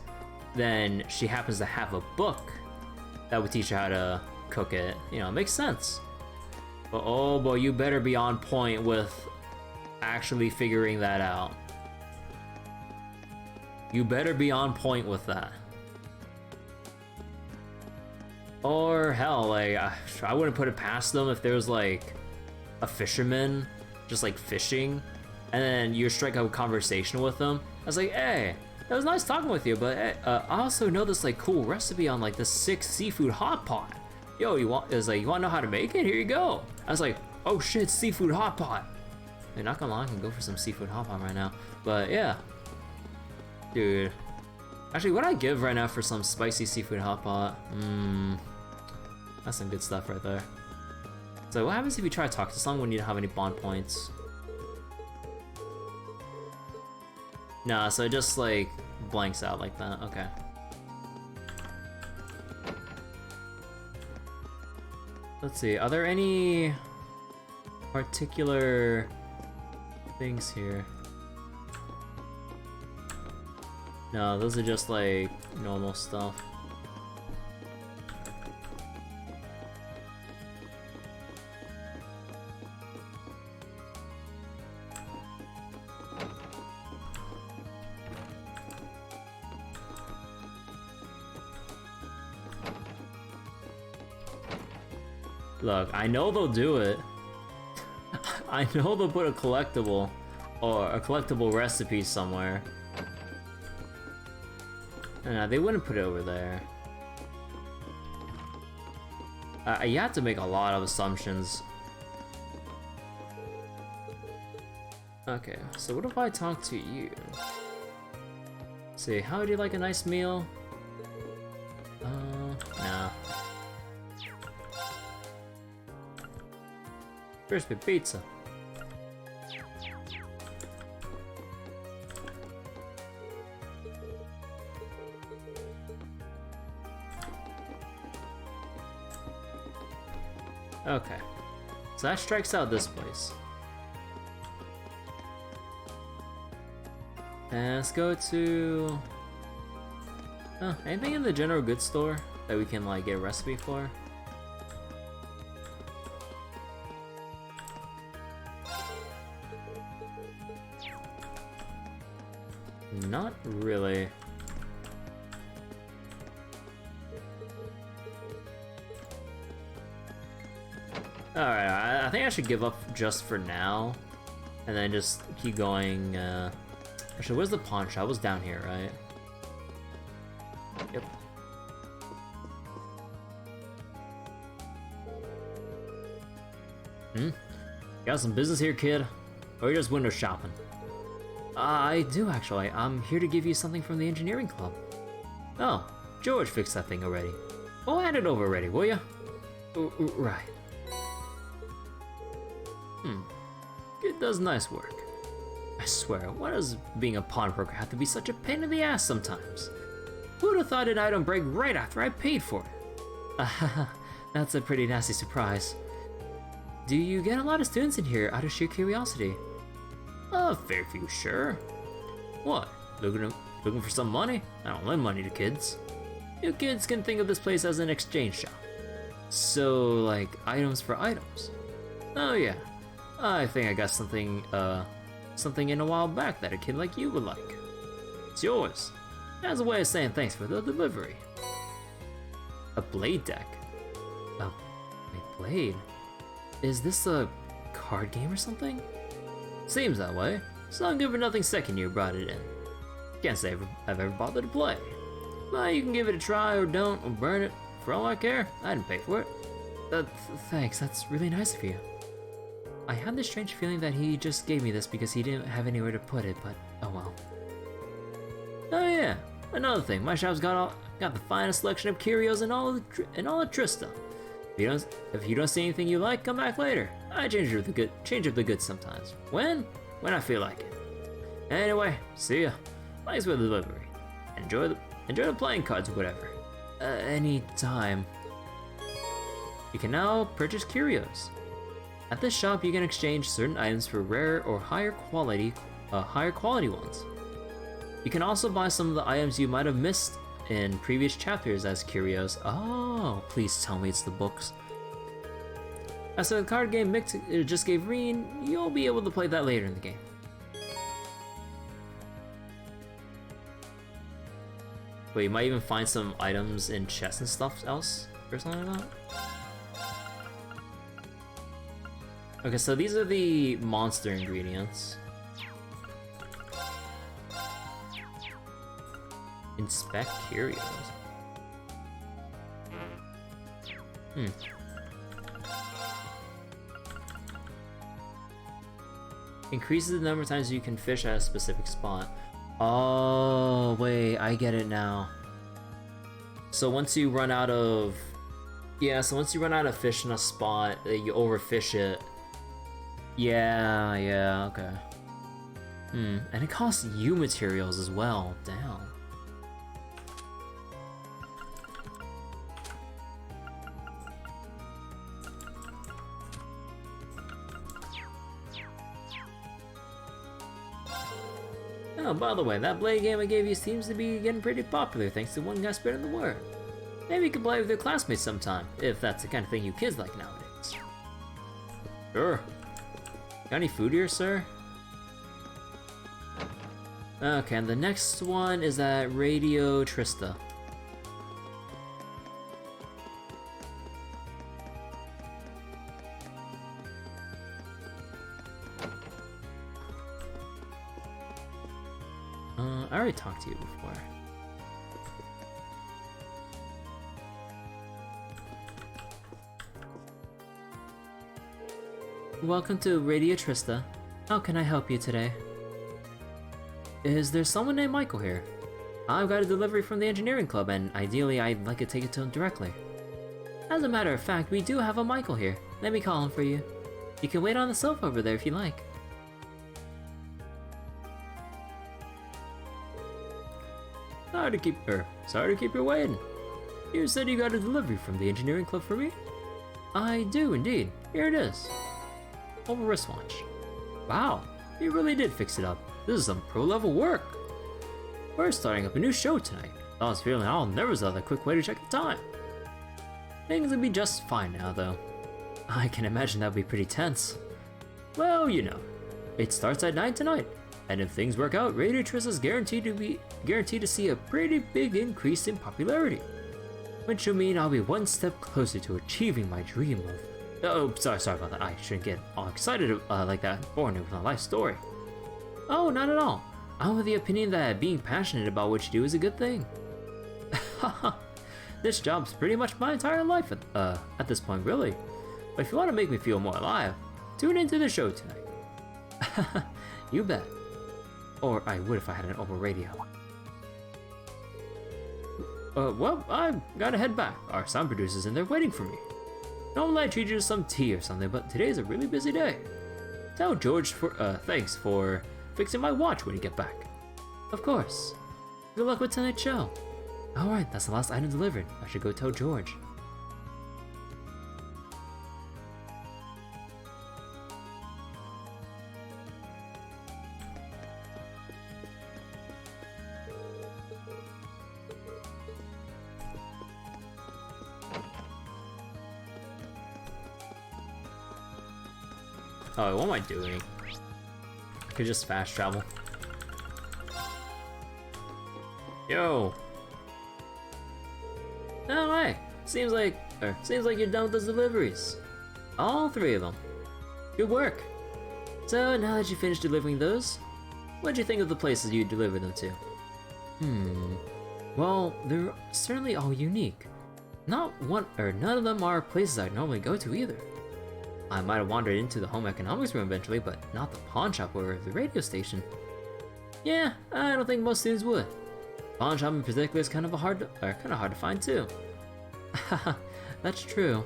then she happens to have a book that would teach her how to cook it. You know, it makes sense. But oh boy, you better be on point with actually figuring that out. You better be on point with that. Or hell, like, I wouldn't put it past them if there's like a fisherman just like fishing, and then you strike up a conversation with them. I was like, hey, it was nice talking with you, but hey, I also know this like cool recipe on like this sick seafood hot pot. Yo, you want to know how to make it? Here you go. I was like, oh shit, seafood hot pot. Hey, not gonna lie, I can go for some seafood hot pot right now. But yeah, dude. Actually, what I give right now for some spicy seafood hot pot? That's some good stuff right there. So what happens if you try to talk to someone when you don't have any bond points? Nah, so it just like blanks out like that. Okay. Let's see, are there any particular things here? No, those are just like normal stuff. Look, I know they'll do it. I know they'll put a collectible or a collectible recipe somewhere. No, they wouldn't put it over there. You have to make a lot of assumptions. Okay, so what if I talk to you? Say, how would you like a nice meal? Nah. Crispy pizza. Okay, so that strikes out this place. And let's go to... anything in the general goods store that we can like get a recipe for? Not really. Alright, I think I should give up just for now, and then just keep going. Actually, where's the pawn shop? I was down here, right? Yep. Got some business here, kid? Or are you just window shopping? I do, actually. I'm here to give you something from the engineering club. Oh, George fixed that thing already. Well, hand it over already, will ya? Right. It does nice work. I swear, why does being a pawnbroker have to be such a pain in the ass sometimes? Who would have thought an item break right after I paid for it? That's a pretty nasty surprise. Do you get a lot of students in here out of sheer curiosity? A fair few, sure. What? Looking for some money? I don't lend money to kids. You kids can think of this place as an exchange shop. So, like, items for items. Oh yeah, I think I got something in a while back that a kid like you would like. It's yours. As a way of saying thanks for the delivery. A blade deck. A blade? Is this a card game or something? Seems that way. So good for nothing second you brought it in. Can't say I've ever bothered to play. But you can give it a try or don't, or burn it. For all I care, I didn't pay for it. Thanks, that's really nice of you. I had this strange feeling that he just gave me this because he didn't have anywhere to put it, but oh well. Oh yeah, another thing, my shop's got the finest selection of curios in all of Trista. If you don't see anything you like, come back later. I change up the goods sometimes. When I feel like it. Anyway, see ya. Thanks for the delivery. Enjoy the playing cards or whatever. Anytime. You can now purchase curios. At this shop, you can exchange certain items for rare or higher quality ones. You can also buy some of the items you might have missed in previous chapters as curios. Oh, please tell me it's the books. As for the card game Mick just gave Rean, you'll be able to play that later in the game. Wait, you might even find some items in chests and stuff else or something like that. Okay, so these are the monster ingredients. Inspect curios. Increases the number of times you can fish at a specific spot. Oh, wait, I get it now. So once you run out of... Yeah, so once you run out of fish in a spot, you overfish it. Yeah, okay. And it costs you materials as well, damn. Oh, by the way, that blade game I gave you seems to be getting pretty popular thanks to one guy spreading the word. Maybe you could play with your classmates sometime, if that's the kind of thing you kids like nowadays. Sure. Got any food here, sir? Okay, and the next one is at Radio Trista. I already talked to you before. Welcome to Radio Trista. How can I help you today? Is there someone named Michael here? I've got a delivery from the engineering club and ideally I'd like to take it to him directly. As a matter of fact, we do have a Michael here. Let me call him for you. You can wait on the sofa over there if you like. Sorry to keep you waiting. You said you got a delivery from the engineering club for me? I do indeed. Here it is. Over wristwatch. Wow, you really did fix it up. This is some pro-level work. We're starting up a new show tonight. I was feeling I'll never saw that quick way to check the time. Things will be just fine now, though. I can imagine that would be pretty tense. Well, you know, it starts at 9 tonight, and if things work out, Radio Trista is guaranteed to see a pretty big increase in popularity, which will mean I'll be one step closer to achieving my dream of. Oh, sorry about that. I shouldn't get all excited like that born with a life story. Oh, not at all. I'm of the opinion that being passionate about what you do is a good thing. Haha, this job's pretty much my entire life at this point, really. But if you want to make me feel more alive, tune into the show tonight. You bet. Or I would if I had an open radio. Well, I've gotta head back. Our sound producer's in there waiting for me. Normally I treat you to some tea or something, but today's a really busy day. Tell George thanks for fixing my watch when you get back. Of course. Good luck with tonight's show. Alright, that's the last item delivered. I should go tell George. Oh, what am I doing? I could just fast travel. Yo! No way! Seems like you're done with those deliveries. All 3 of them. Good work. So now that you finished delivering those, what'd you think of the places you delivered them to? Well, they're certainly all unique. None of them are places I'd normally go to either. I might have wandered into the home economics room eventually, but not the pawn shop or the radio station. Yeah, I don't think most students would. Pawn shop in particular is kind of hard to find too. Haha, that's true.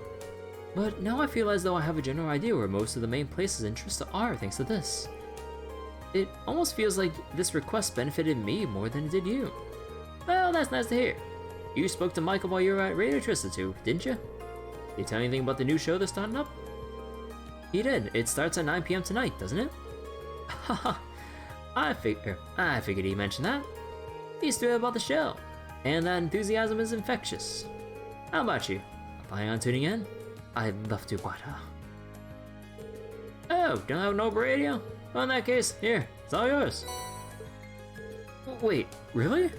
But now I feel as though I have a general idea where most of the main places in Trista are thanks to this. It almost feels like this request benefited me more than it did you. Well, that's nice to hear. You spoke to Michael while you were at Radio Trista too, didn't you? Did he tell you anything about the new show that's starting up? He did. It starts at 9 p.m. tonight, doesn't it? Haha, I figured he mentioned that. He's thrilled about the show, and that enthusiasm is infectious. How about you? Planning on tuning in? I'd love to, but Oh, don't have no radio? Well, in that case, here, it's all yours. Wait, really?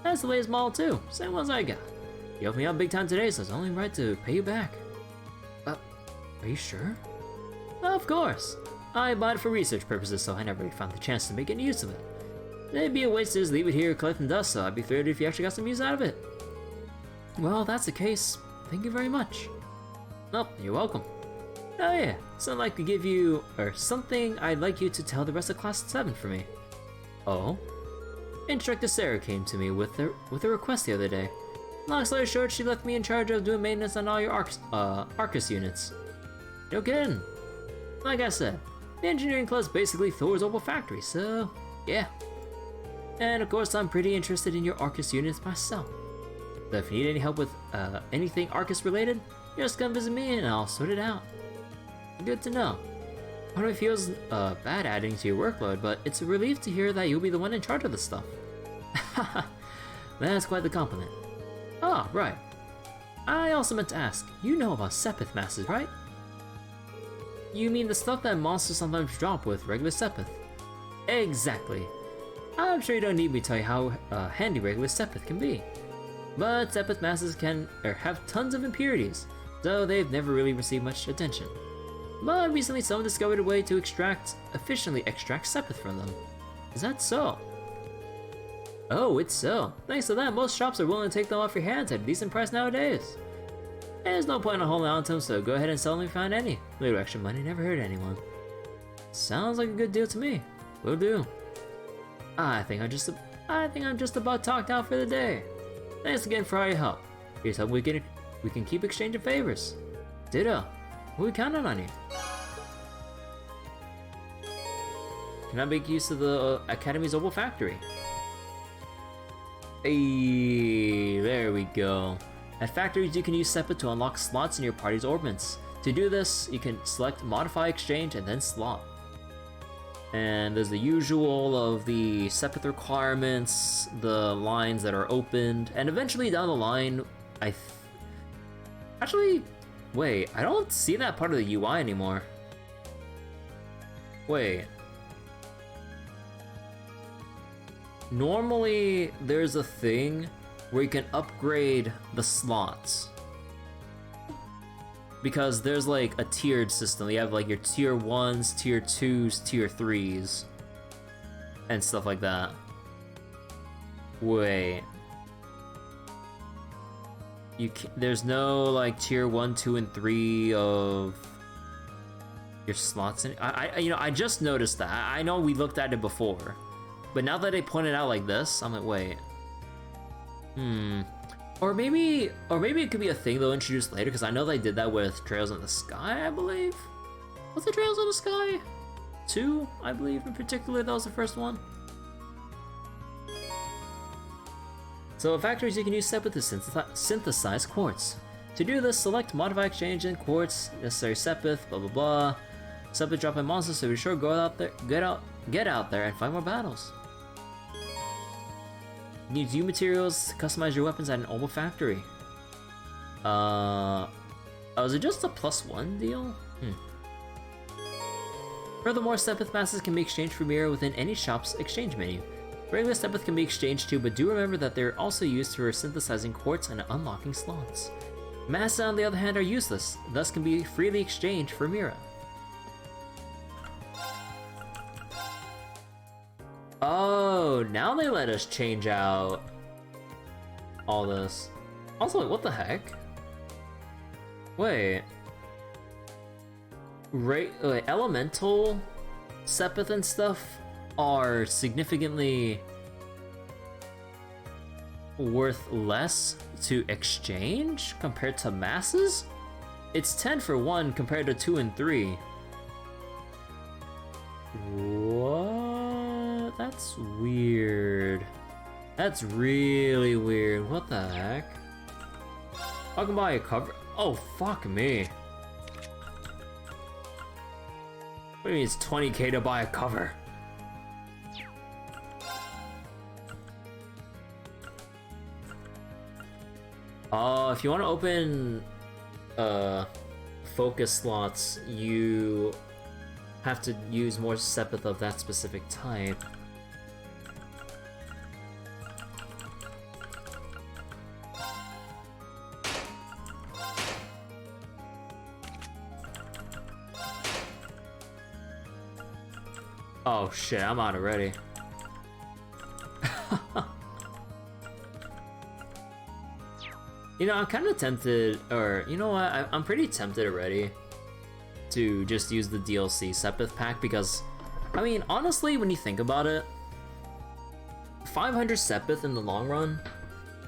That's the latest model too, same ones I got. You helped me out big time today, so it's only right to pay you back. Are you sure? Of course. I bought it for research purposes, so I never really found the chance to make any use of it. It'd be a waste to just leave it here collecting dust, so I'd be thrilled if you actually got some use out of it. Well, if that's the case, thank you very much. Oh, you're welcome. Oh yeah, something I could give you, or something I'd like you to tell the rest of Class 7 for me. Oh? Instructor Sara came to me with a request the other day. Long story short, she left me in charge of doing maintenance on all your Arcus units. No kidding. Like I said, the engineering class basically Thor's old factory, so yeah. And of course, I'm pretty interested in your Arcus units myself. So if you need any help with anything Arcus related, just come visit me and I'll sort it out. Good to know. Part of me feels bad adding to your workload, but it's a relief to hear that you'll be the one in charge of this stuff. Haha, that's quite the compliment. Ah, right. I also meant to ask, you know about Sepith masses, right? You mean the stuff that monsters sometimes drop with regular Sepith? Exactly. I'm sure you don't need me to tell you how handy regular Sepith can be. But Sepith masses can have tons of impurities, so they've never really received much attention. But recently someone discovered a way to efficiently extract Sepith from them. Is that so? Oh, it's so. Thanks to that, most shops are willing to take them off your hands at a decent price nowadays. There's no point in holding on to them, so go ahead and sell them if you find any. Little extra money never hurt anyone. Sounds like a good deal to me. Will do. I think I'm just about talked out for the day. Thanks again for all your help. Here's how we can keep exchanging favors. Ditto. We'll be counting on you. Can I make use of the Academy's Opal Factory? Hey, there we go. At factories, you can use Sepith to unlock slots in your party's orbits. To do this, you can select Modify Exchange and then Slot. And there's the usual of the Sepith requirements, the lines that are opened, and eventually down the line, actually, wait, I don't see that part of the UI anymore. Wait. Normally, there's a thing where you can upgrade the slots. Because there's like a tiered system. You have like your tier 1s, tier 2s, tier 3s, and stuff like that. Wait. There's no like tier 1, 2, and 3 of your slots. I just noticed that. I know we looked at it before, but now that they pointed out like this, I'm like, wait. Or maybe it could be a thing they'll introduce later, because I know they did that with Trails in the Sky, I believe. Was it Trails in the Sky 2, I believe, in particular? That was the first one. So at factories, you can use Sepith to synthesize quartz. To do this, select Modify Exchange and Quartz, necessary Sepith, blah blah blah. Sepith drop in monsters, so be sure to go out there, get out there and fight more battles. You use new materials to customize your weapons at an Opal Factory. Oh, is it just a +1 deal? Furthermore, Sepith masses can be exchanged for mirror within any shop's exchange menu. Regular Sepith can be exchanged too, but do remember that they're also used for synthesizing quartz and unlocking slots. Masses, on the other hand, are useless, thus can be freely exchanged for mirror. Oh, now they let us change out all this. Also, what the heck? Wait. Elemental Sepith and stuff are significantly worth less to exchange compared to masses? It's 10 for 1 compared to 2 and 3. What? That's weird. That's really weird. What the heck? I can buy a cover? Oh, fuck me. What do you mean it's 20k to buy a cover? If you want to open focus slots, you have to use more Sepith of that specific type. Oh shit, I'm out already. You know, I'm kind of tempted, or you know what, I'm pretty tempted already to just use the DLC Sepith pack because, I mean, honestly, when you think about it, 500 Sepith in the long run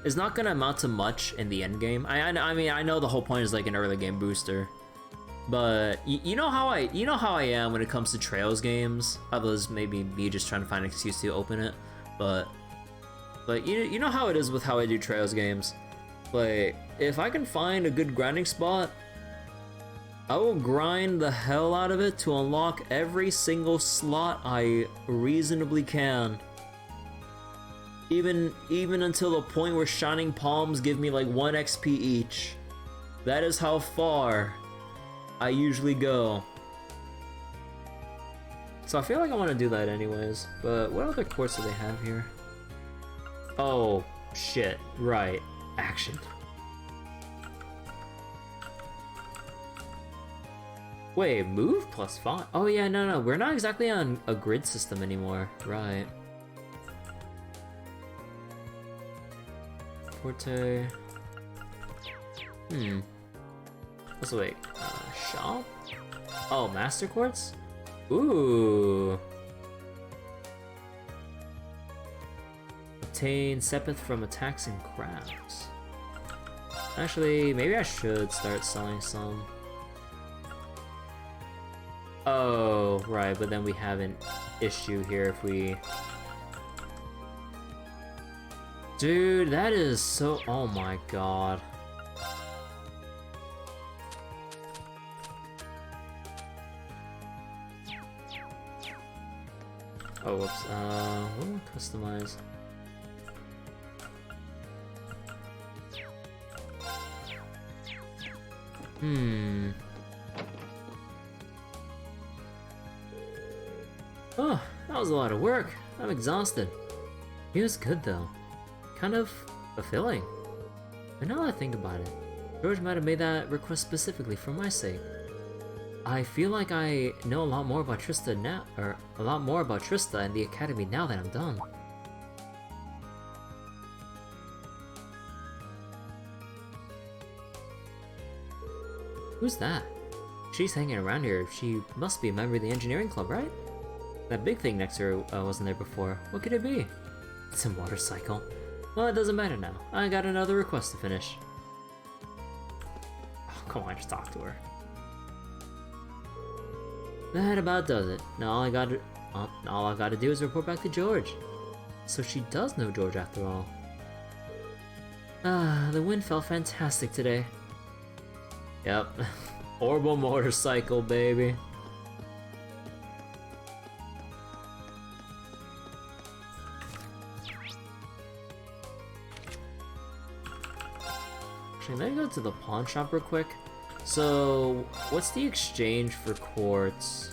is not gonna amount to much in the end game. I mean, I know the whole point is like an early game booster, but you know how I am when it comes to Trails games. Others maybe me just trying to find an excuse to open it, but you know how it is with how I do Trails games. Like, if I can find a good grinding spot, I will grind the hell out of it to unlock every single slot I reasonably can. Even until the point where Shining Palms give me like 1 XP each. That is how far I usually go. So I feel like I want to do that anyways, but what other quests do they have here? Oh, shit, right. Action. Wait, move plus 5? Oh yeah, no, we're not exactly on a grid system anymore. Right. Forte. Also wait, shop? Oh, Master Quartz? Ooh. Obtain Sepith from attacks and crafts. Actually, maybe I should start selling some. Oh, right, but then we have an issue here if we... Dude, that is so... Oh my god. Oh, whoops. What do I customize? Oh, that was a lot of work. I'm exhausted. It was good though. Kind of fulfilling. But now that I think about it, George might have made that request specifically for my sake. I feel like I know a lot more about Trista now, or a lot more about Trista and the Academy now that I'm done. Who's that? She's hanging around here. She must be a member of the engineering club, right? That big thing next to her wasn't there before. What could it be? It's a motorcycle. Well, it doesn't matter now. I got another request to finish. Oh, come on, just talk to her. That about does it. Now all I gotta do is report back to George. So she does know George after all. Ah, the wind felt fantastic today. Yep. Orbital motorcycle, baby. Actually, let me go to the pawn shop real quick. So, what's the exchange for quartz?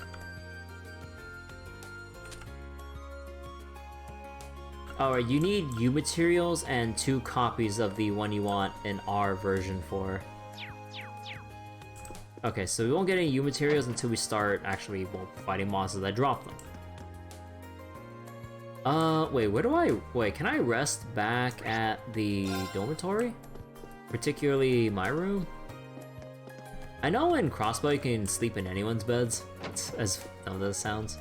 Alright, you need U materials and 2 copies of the one you want an R version for. Okay, so we won't get any U materials until we start actually, well, fighting monsters that drop them. Wait, wait, can I rest back at the dormitory? Particularly my room? I know in Crossbow you can sleep in anyone's beds, as some of those sounds.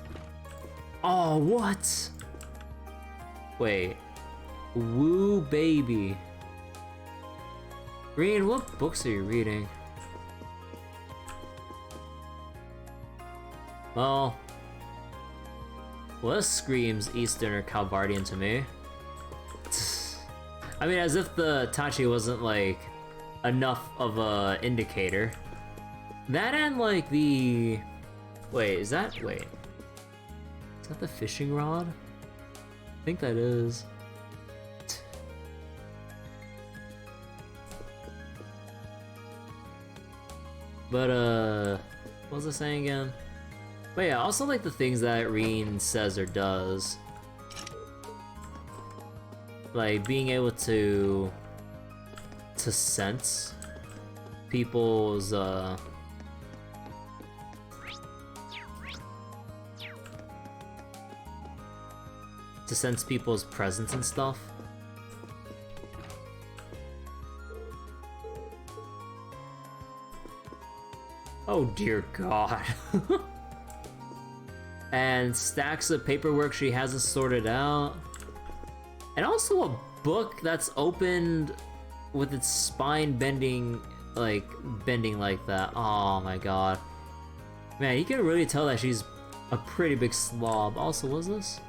Oh, what? Wait. Woo baby. Rean, what books are you reading? Well, this screams Eastern or Calvardian to me. I mean, as if the Tachi wasn't, like, enough of a indicator. That and, like, the... Wait, is that... Wait. Is that the fishing rod? I think that is. But, what was I saying again? But yeah, I also like the things that Rean says or does. Like, being able to sense people's, to sense people's presence and stuff. Oh dear God. And stacks of paperwork she hasn't sorted out. And also a book that's opened with its spine bending like that. Oh my God. Man, you can really tell that she's a pretty big slob. Also, what's this?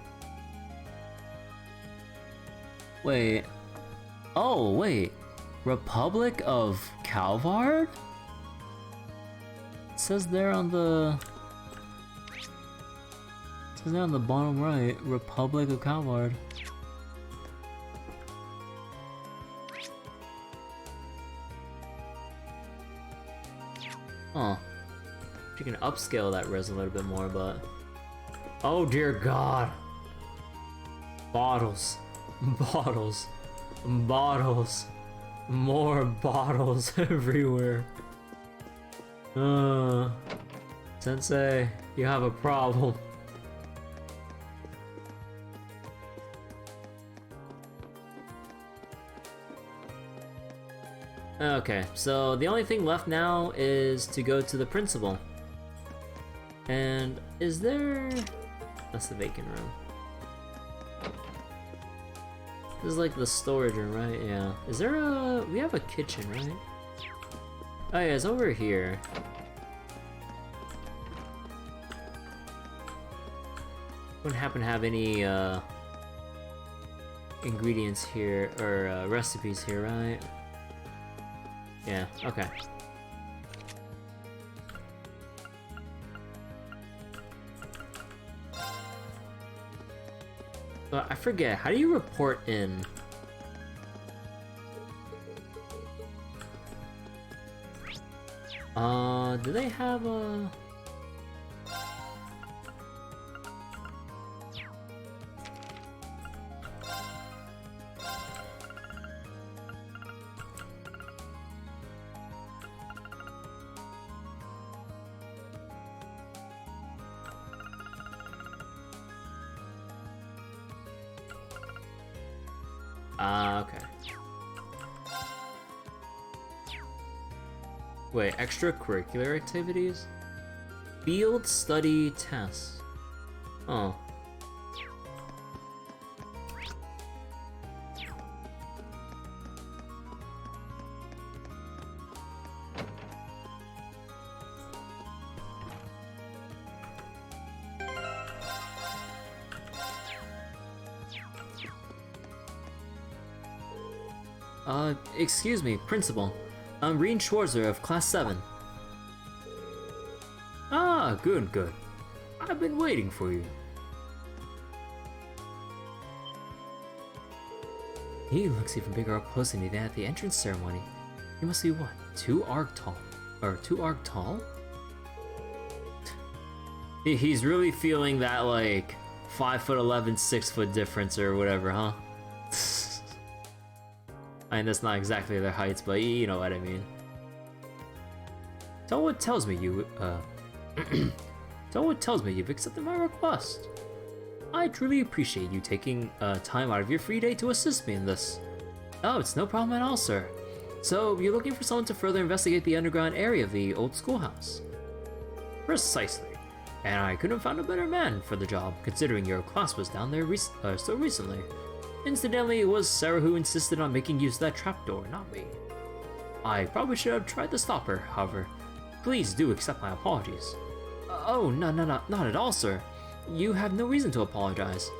Wait. Oh, wait. Republic of Calvard? It says there on the... It says there on the bottom right, Republic of Calvard. Huh. You can upscale that res a little bit more, but... Oh dear God! Bottles. Bottles. Bottles. More bottles everywhere. Sensei, you have a problem. Okay, so the only thing left now is to go to the principal. And is there... That's the vacant room. This is like the storage room, right? Yeah. Is there a... We have a kitchen, right? Oh yeah, it's over here. Wouldn't happen to have any ingredients here, or recipes here, right? Yeah, okay. I forget, how do you report in? Do they have a... okay. Wait, extracurricular activities? Field study tests. Oh. Excuse me, Principal. I'm Rean Schwarzer of Class 7. Ah, good, good. I've been waiting for you. He looks even bigger up close than he did at the entrance ceremony. He must be what, 2 arc tall? Or 2 arc tall? He's really feeling that, like, 5'11", 6 foot difference or whatever, huh? I mean, that's not exactly their heights, but you know what I mean. Someone tells me you've accepted my request. I truly appreciate you taking time out of your free day to assist me in this. Oh, it's no problem at all, sir. So, you're looking for someone to further investigate the underground area of the old schoolhouse? Precisely. And I couldn't have found a better man for the job, considering your class was down there so recently. Incidentally, it was Sara who insisted on making use of that trapdoor, not me. I probably should have tried to stop her, however. Please do accept my apologies. Oh, no, not at all, sir. You have no reason to apologize.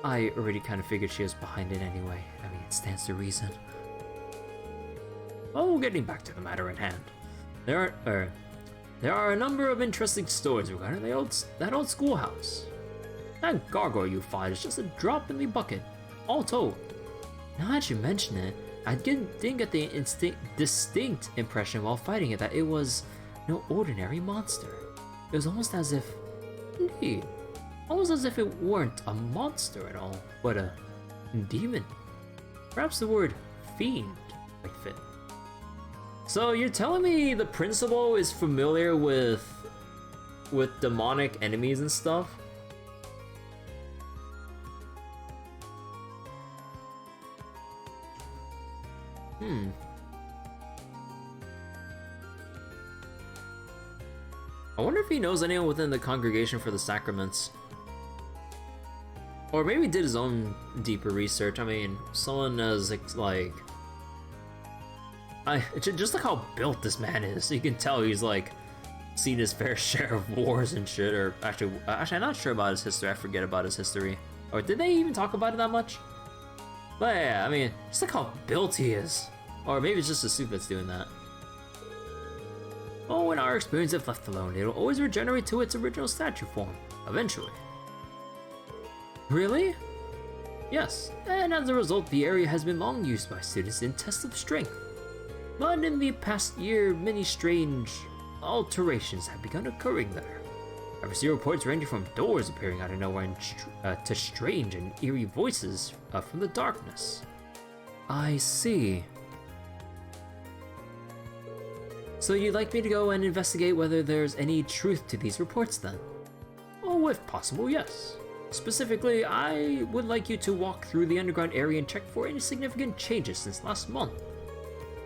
I already kind of figured she was behind it anyway. I mean, it stands to reason. Oh, getting back to the matter at hand. There are a number of interesting stories regarding that old schoolhouse. That gargoyle you fought is just a drop in the bucket, all told. Now that you mention it, I didn't get the distinct impression while fighting it that it was no ordinary monster. It was almost as if, indeed, almost as if it weren't a monster at all, but a demon. Perhaps the word fiend might fit. So you're telling me the principal is familiar with demonic enemies and stuff? I wonder if he knows anyone within the congregation for the sacraments. Or maybe did his own deeper research. I mean, someone as like... just look how built this man is. You can tell he's like seen his fair share of wars and shit. Or actually, I'm not sure about his history. I forget about his history. Or did they even talk about it that much? But yeah, I mean, just look how built he is. Or maybe it's just the suit that's doing that. Oh, in our experience, if left alone, it'll always regenerate to its original statue form, eventually. Really? Yes, and as a result, the area has been long used by students in tests of strength. But in the past year, many strange alterations have begun occurring there. I've received reports ranging from doors appearing out of nowhere to strange and eerie voices from the darkness. I see. So you'd like me to go and investigate whether there's any truth to these reports then? Oh, if possible, yes. Specifically, I would like you to walk through the underground area and check for any significant changes since last month.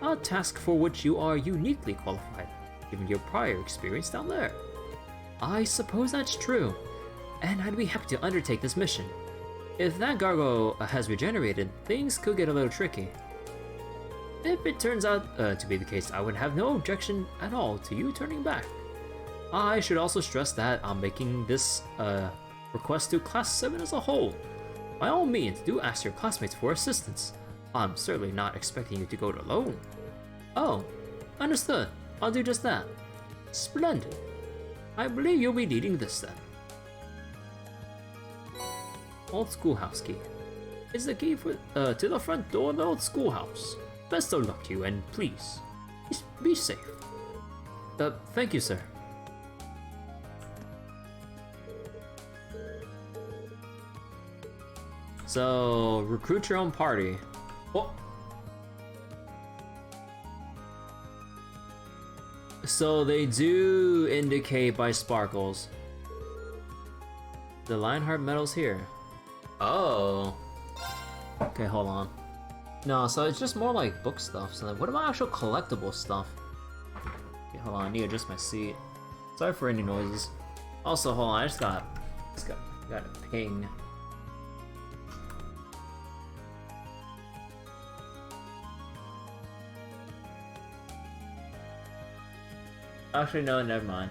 A task for which you are uniquely qualified, given your prior experience down there. I suppose that's true, and I'd be happy to undertake this mission. If that gargoyle has regenerated, things could get a little tricky. If it turns out to be the case, I would have no objection at all to you turning back. I should also stress that I'm making this request to Class 7 as a whole. By all means, do ask your classmates for assistance. I'm certainly not expecting you to go it alone. Oh, understood. I'll do just that. Splendid. I believe you'll be needing this then. Old schoolhouse key. It's the key for, to the front door of the old schoolhouse. Best of luck to you, and please, be safe. Thank you, sir. So, recruit your own party. Oh. So they do indicate by sparkles. The Lionheart medal's here. Oh. Okay, hold on. No, so it's just more like book stuff. So what about actual collectible stuff? Okay, hold on, I need to adjust my seat. Sorry for any noises. Also, hold on, I just got a ping. Actually, no, never mind.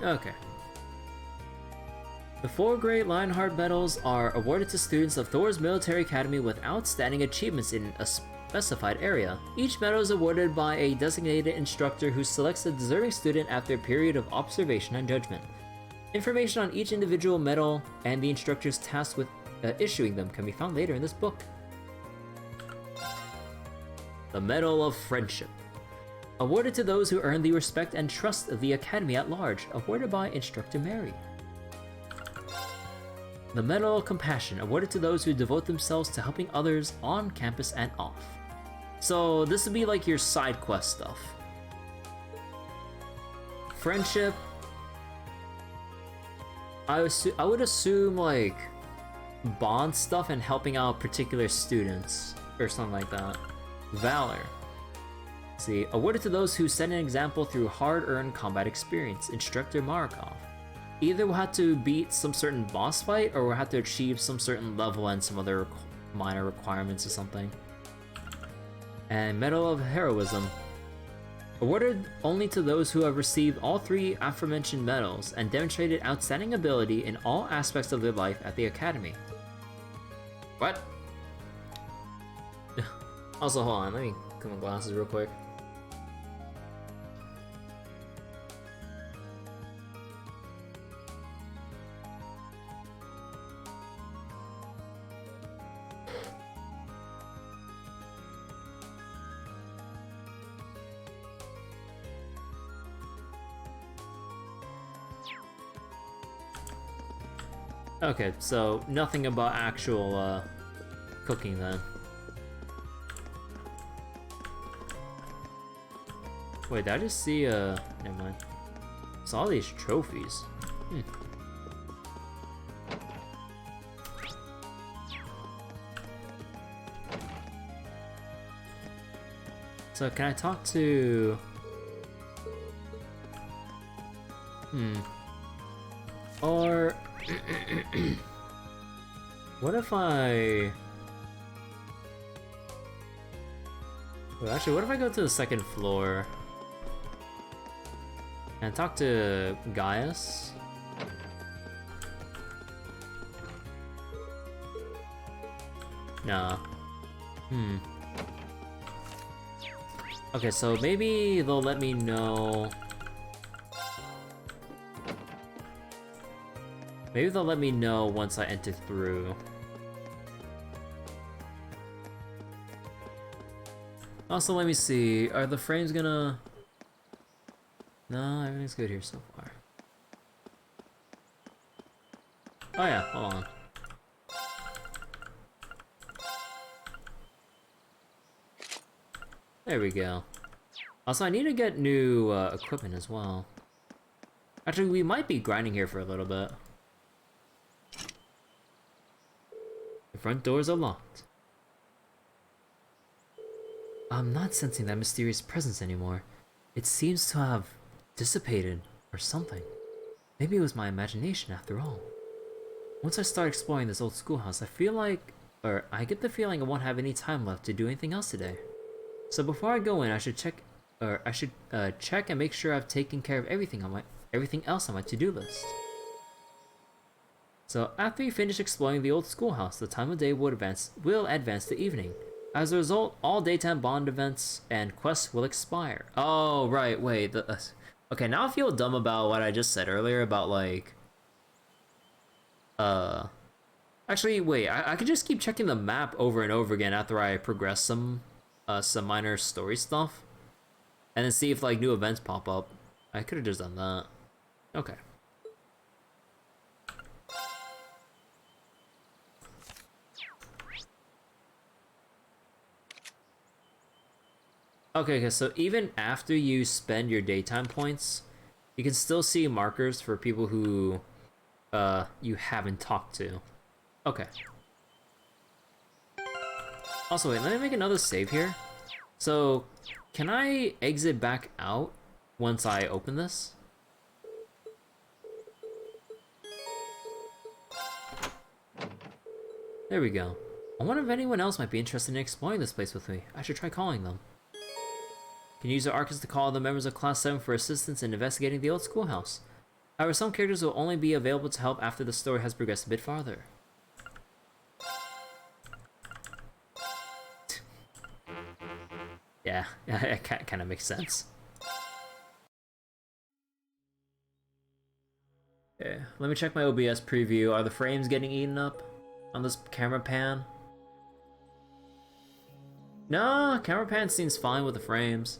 Okay. The 4 Great Lionheart medals are awarded to students of Thor's Military Academy with outstanding achievements in a specified area. Each medal is awarded by a designated instructor who selects a deserving student after a period of observation and judgment. Information on each individual medal and the instructors tasked with issuing them can be found later in this book. The Medal of Friendship. Awarded to those who earn the respect and trust of the Academy at large, awarded by Instructor Mary. The Medal of Compassion, awarded to those who devote themselves to helping others on campus and off. So this would be like your side quest stuff. Friendship. I would assume like bond stuff and helping out particular students or something like that. Valor. See, awarded to those who set an example through hard-earned combat experience. Instructor Markov. Either we'll have to beat some certain boss fight, or we'll have to achieve some certain level and some other minor requirements or something. And Medal of Heroism. Awarded only to those who have received all three aforementioned medals and demonstrated outstanding ability in all aspects of their life at the Academy. What? Also, hold on, let me clean my glasses real quick. Okay, so nothing about actual cooking then. Wait, did I just see never mind. Saw these trophies. So can I talk to or what if I... Well, actually, what if I go to the second floor and talk to Gaius? Nah. Okay, so maybe they'll let me know... Maybe they'll let me know once I enter through. Also, let me see. Are the frames gonna... No, everything's good here so far. Oh yeah, hold on. There we go. Also, I need to get new equipment as well. Actually, we might be grinding here for a little bit. The front doors are locked. I'm not sensing that mysterious presence anymore. It seems to have dissipated or something. Maybe it was my imagination after all. Once I start exploring this old schoolhouse, I get the feeling I won't have any time left to do anything else today. So before I go in, I should check and make sure I've taken care of everything else on my to-do list. So after you finish exploring the old schoolhouse, the time of day will advance to evening. As a result, all daytime bond events and quests will expire. Oh, right, wait. Okay, now I feel dumb about what I just said earlier about, like... Actually, wait, I could just keep checking the map over and over again after I progress some minor story stuff. And then see if, like, new events pop up. I could have just done that. Okay. Okay, so even after you spend your daytime points, you can still see markers for people who you haven't talked to. Okay. Also, wait, let me make another save here. So, can I exit back out once I open this? There we go. I wonder if anyone else might be interested in exploring this place with me. I should try calling them. You can use the Arcus to call the members of Class 7 for assistance in investigating the old schoolhouse. However, some characters will only be available to help after the story has progressed a bit farther. Yeah, it kind of makes sense. Okay, let me check my OBS preview. Are the frames getting eaten up on this camera pan? No, camera pan seems fine with the frames.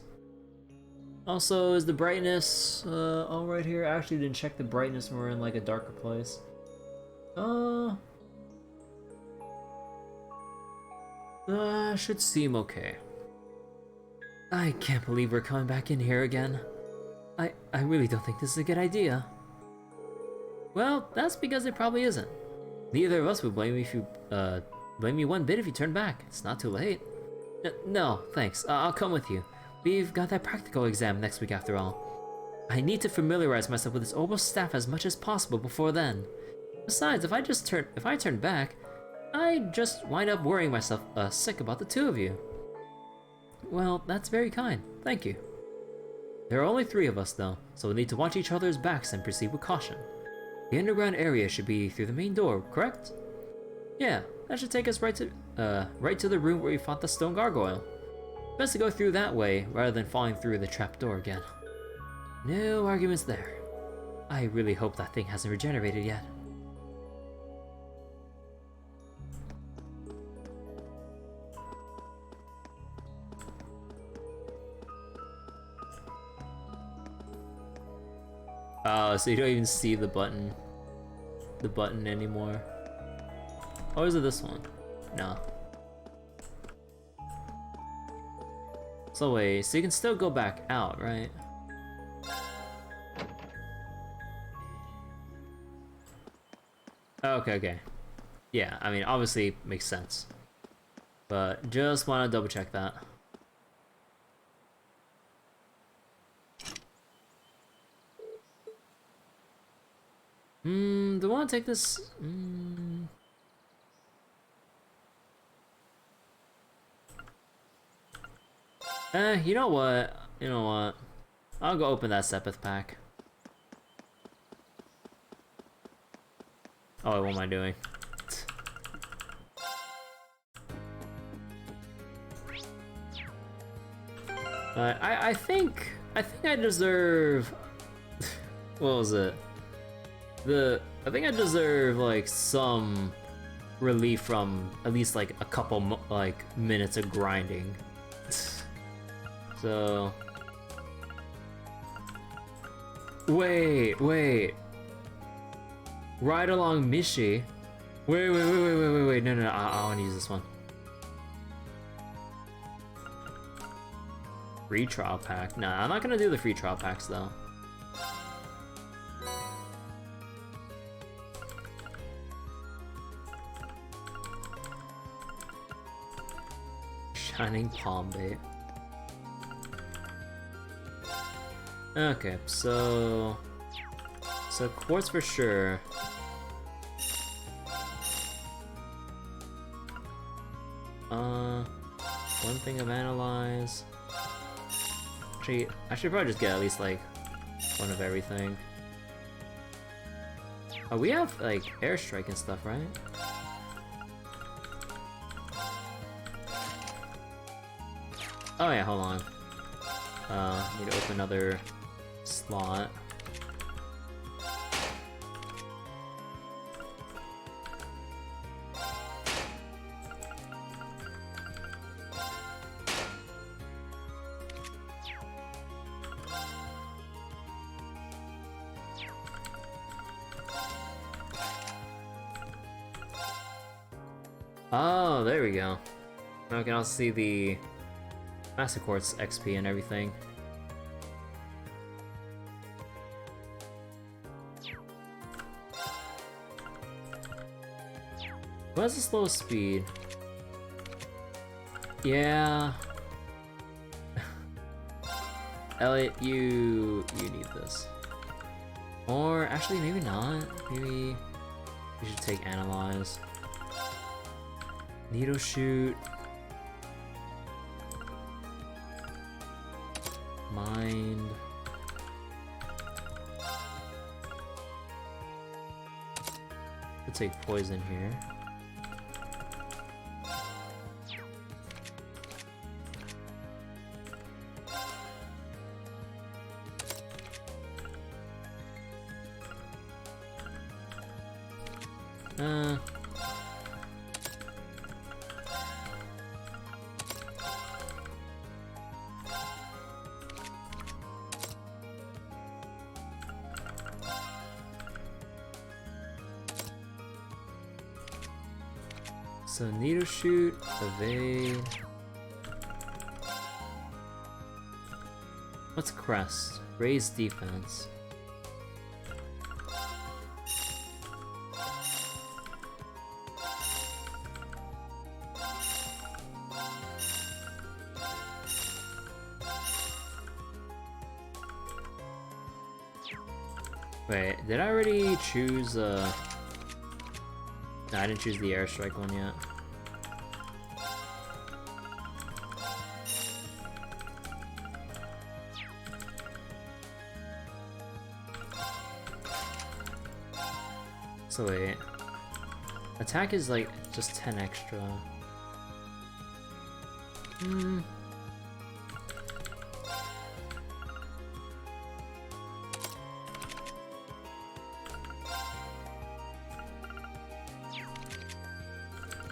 Also, is the brightness all right here? I actually didn't check the brightness when we're in like a darker place. Should seem okay. I can't believe we're coming back in here again. I really don't think this is a good idea. Well, that's because it probably isn't. Neither of us would blame me one bit if you turn back. It's not too late. No, thanks. I'll come with you. We've got that practical exam next week after all. I need to familiarize myself with this Obel staff as much as possible before then. Besides, if I turn back, I'd just wind up worrying myself sick about the two of you. Well, that's very kind. Thank you. There are only 3 of us though, so we'll need to watch each other's backs and proceed with caution. The underground area should be through the main door, correct? Yeah, that should take us right to the room where we fought the stone gargoyle. Best to go through that way rather than falling through the trap door again. No arguments there. I really hope that thing hasn't regenerated yet. Oh, so you don't even see the button anymore. Oh, is it this one? No. So wait, so you can still go back out, right? Okay. Yeah, I mean, obviously makes sense. But just want to double check that. Do I want to take this? You know what? I'll go open that Sepith pack. Oh, what am I doing? I think I deserve. What was it? I think I deserve like some relief from at least like a couple minutes of grinding. So wait. Ride along Mishi. Wait. No. I want to use this one. Free trial pack. Nah, I'm not gonna do the free trial packs though. Shining palm bait. Okay, so quartz for sure. One thing of analyze. Actually, I should probably just get at least like one of everything. Oh, we have like airstrike and stuff, right? Oh yeah, hold on. Need to open another slot. Oh, there we go. Now I can also see the Master Quartz XP and everything. What's the slowest speed? Yeah. Elliot, you need this. Or actually, maybe not. Maybe we should take analyze. Needle shoot. Mind. We'll take poison here. So needle shoot, evade. What's crest? Raise defense. Wait, did I already choose No, I didn't choose the airstrike one yet. So wait, attack is like just 10 extra.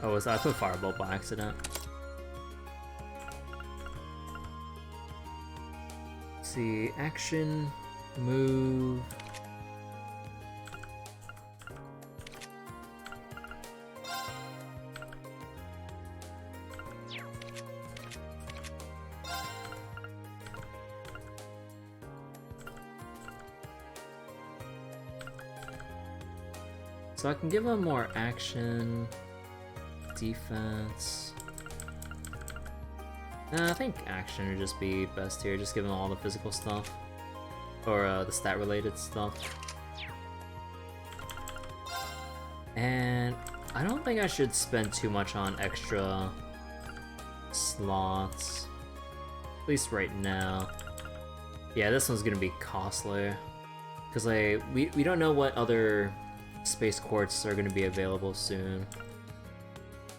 Oh, I put Firebolt by accident. Let's see, action, move. So I can give him more action, defense. Nah, I think action would just be best here, just give him all the physical stuff. Or the stat related stuff. And I don't think I should spend too much on extra slots. At least right now. Yeah, this one's gonna be costly. Cause like, we don't know what other space quartz are gonna be available soon.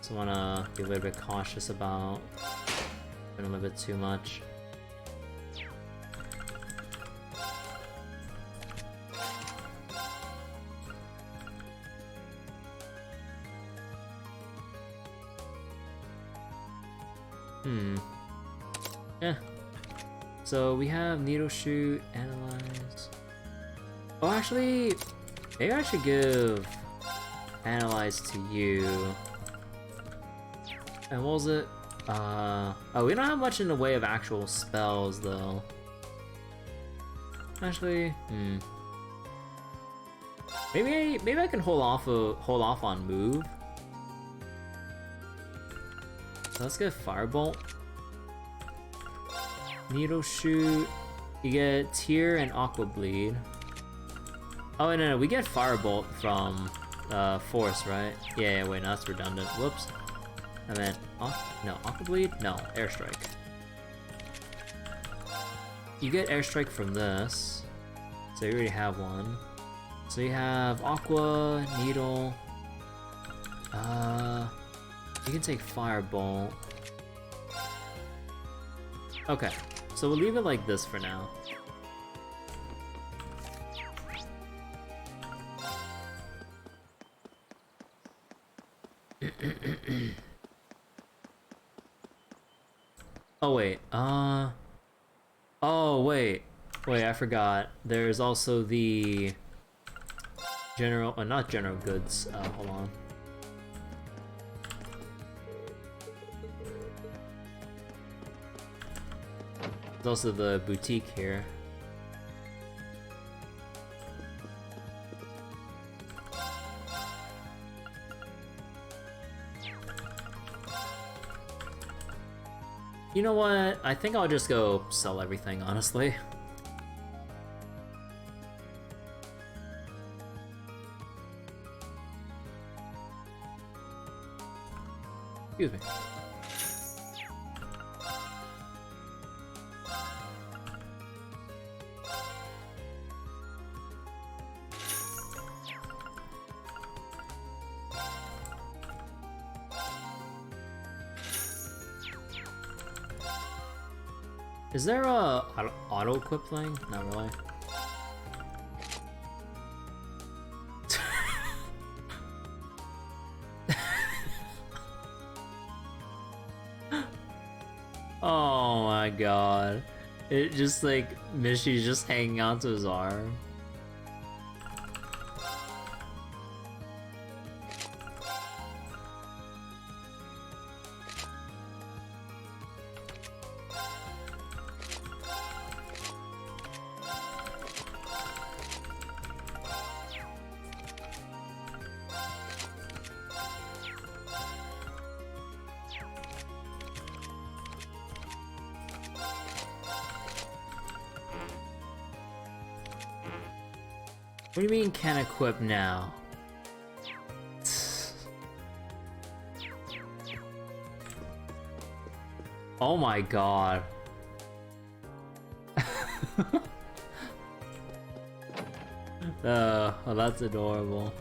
So I wanna be a little bit cautious about spending a little bit too much. Yeah. So we have needle shoot, analyze. Oh, actually, maybe I should give analyze to you. And what was it? Oh, we don't have much in the way of actual spells though. Actually, maybe I can hold off on move. So let's get Firebolt. Needle shoot. You get Tear and Aqua Bleed. Oh no, we get Firebolt from Force, right? Yeah, wait, no, that's redundant. Whoops. I meant no, Aqua Bleed? No, Airstrike. You get Airstrike from this. So you already have one. So you have Aqua, Needle. You can take Firebolt. Okay, so we'll leave it like this for now. Oh wait, oh wait, I forgot. There's also the general, not general goods, hold on. There's also the boutique here. You know what? I think I'll just go sell everything, honestly. Excuse me. Is there a auto-equip thing? Not really. Oh my god. It just like, Mishy's just hanging onto his arm. What do you mean can equip now? Oh my god. Oh, that's adorable.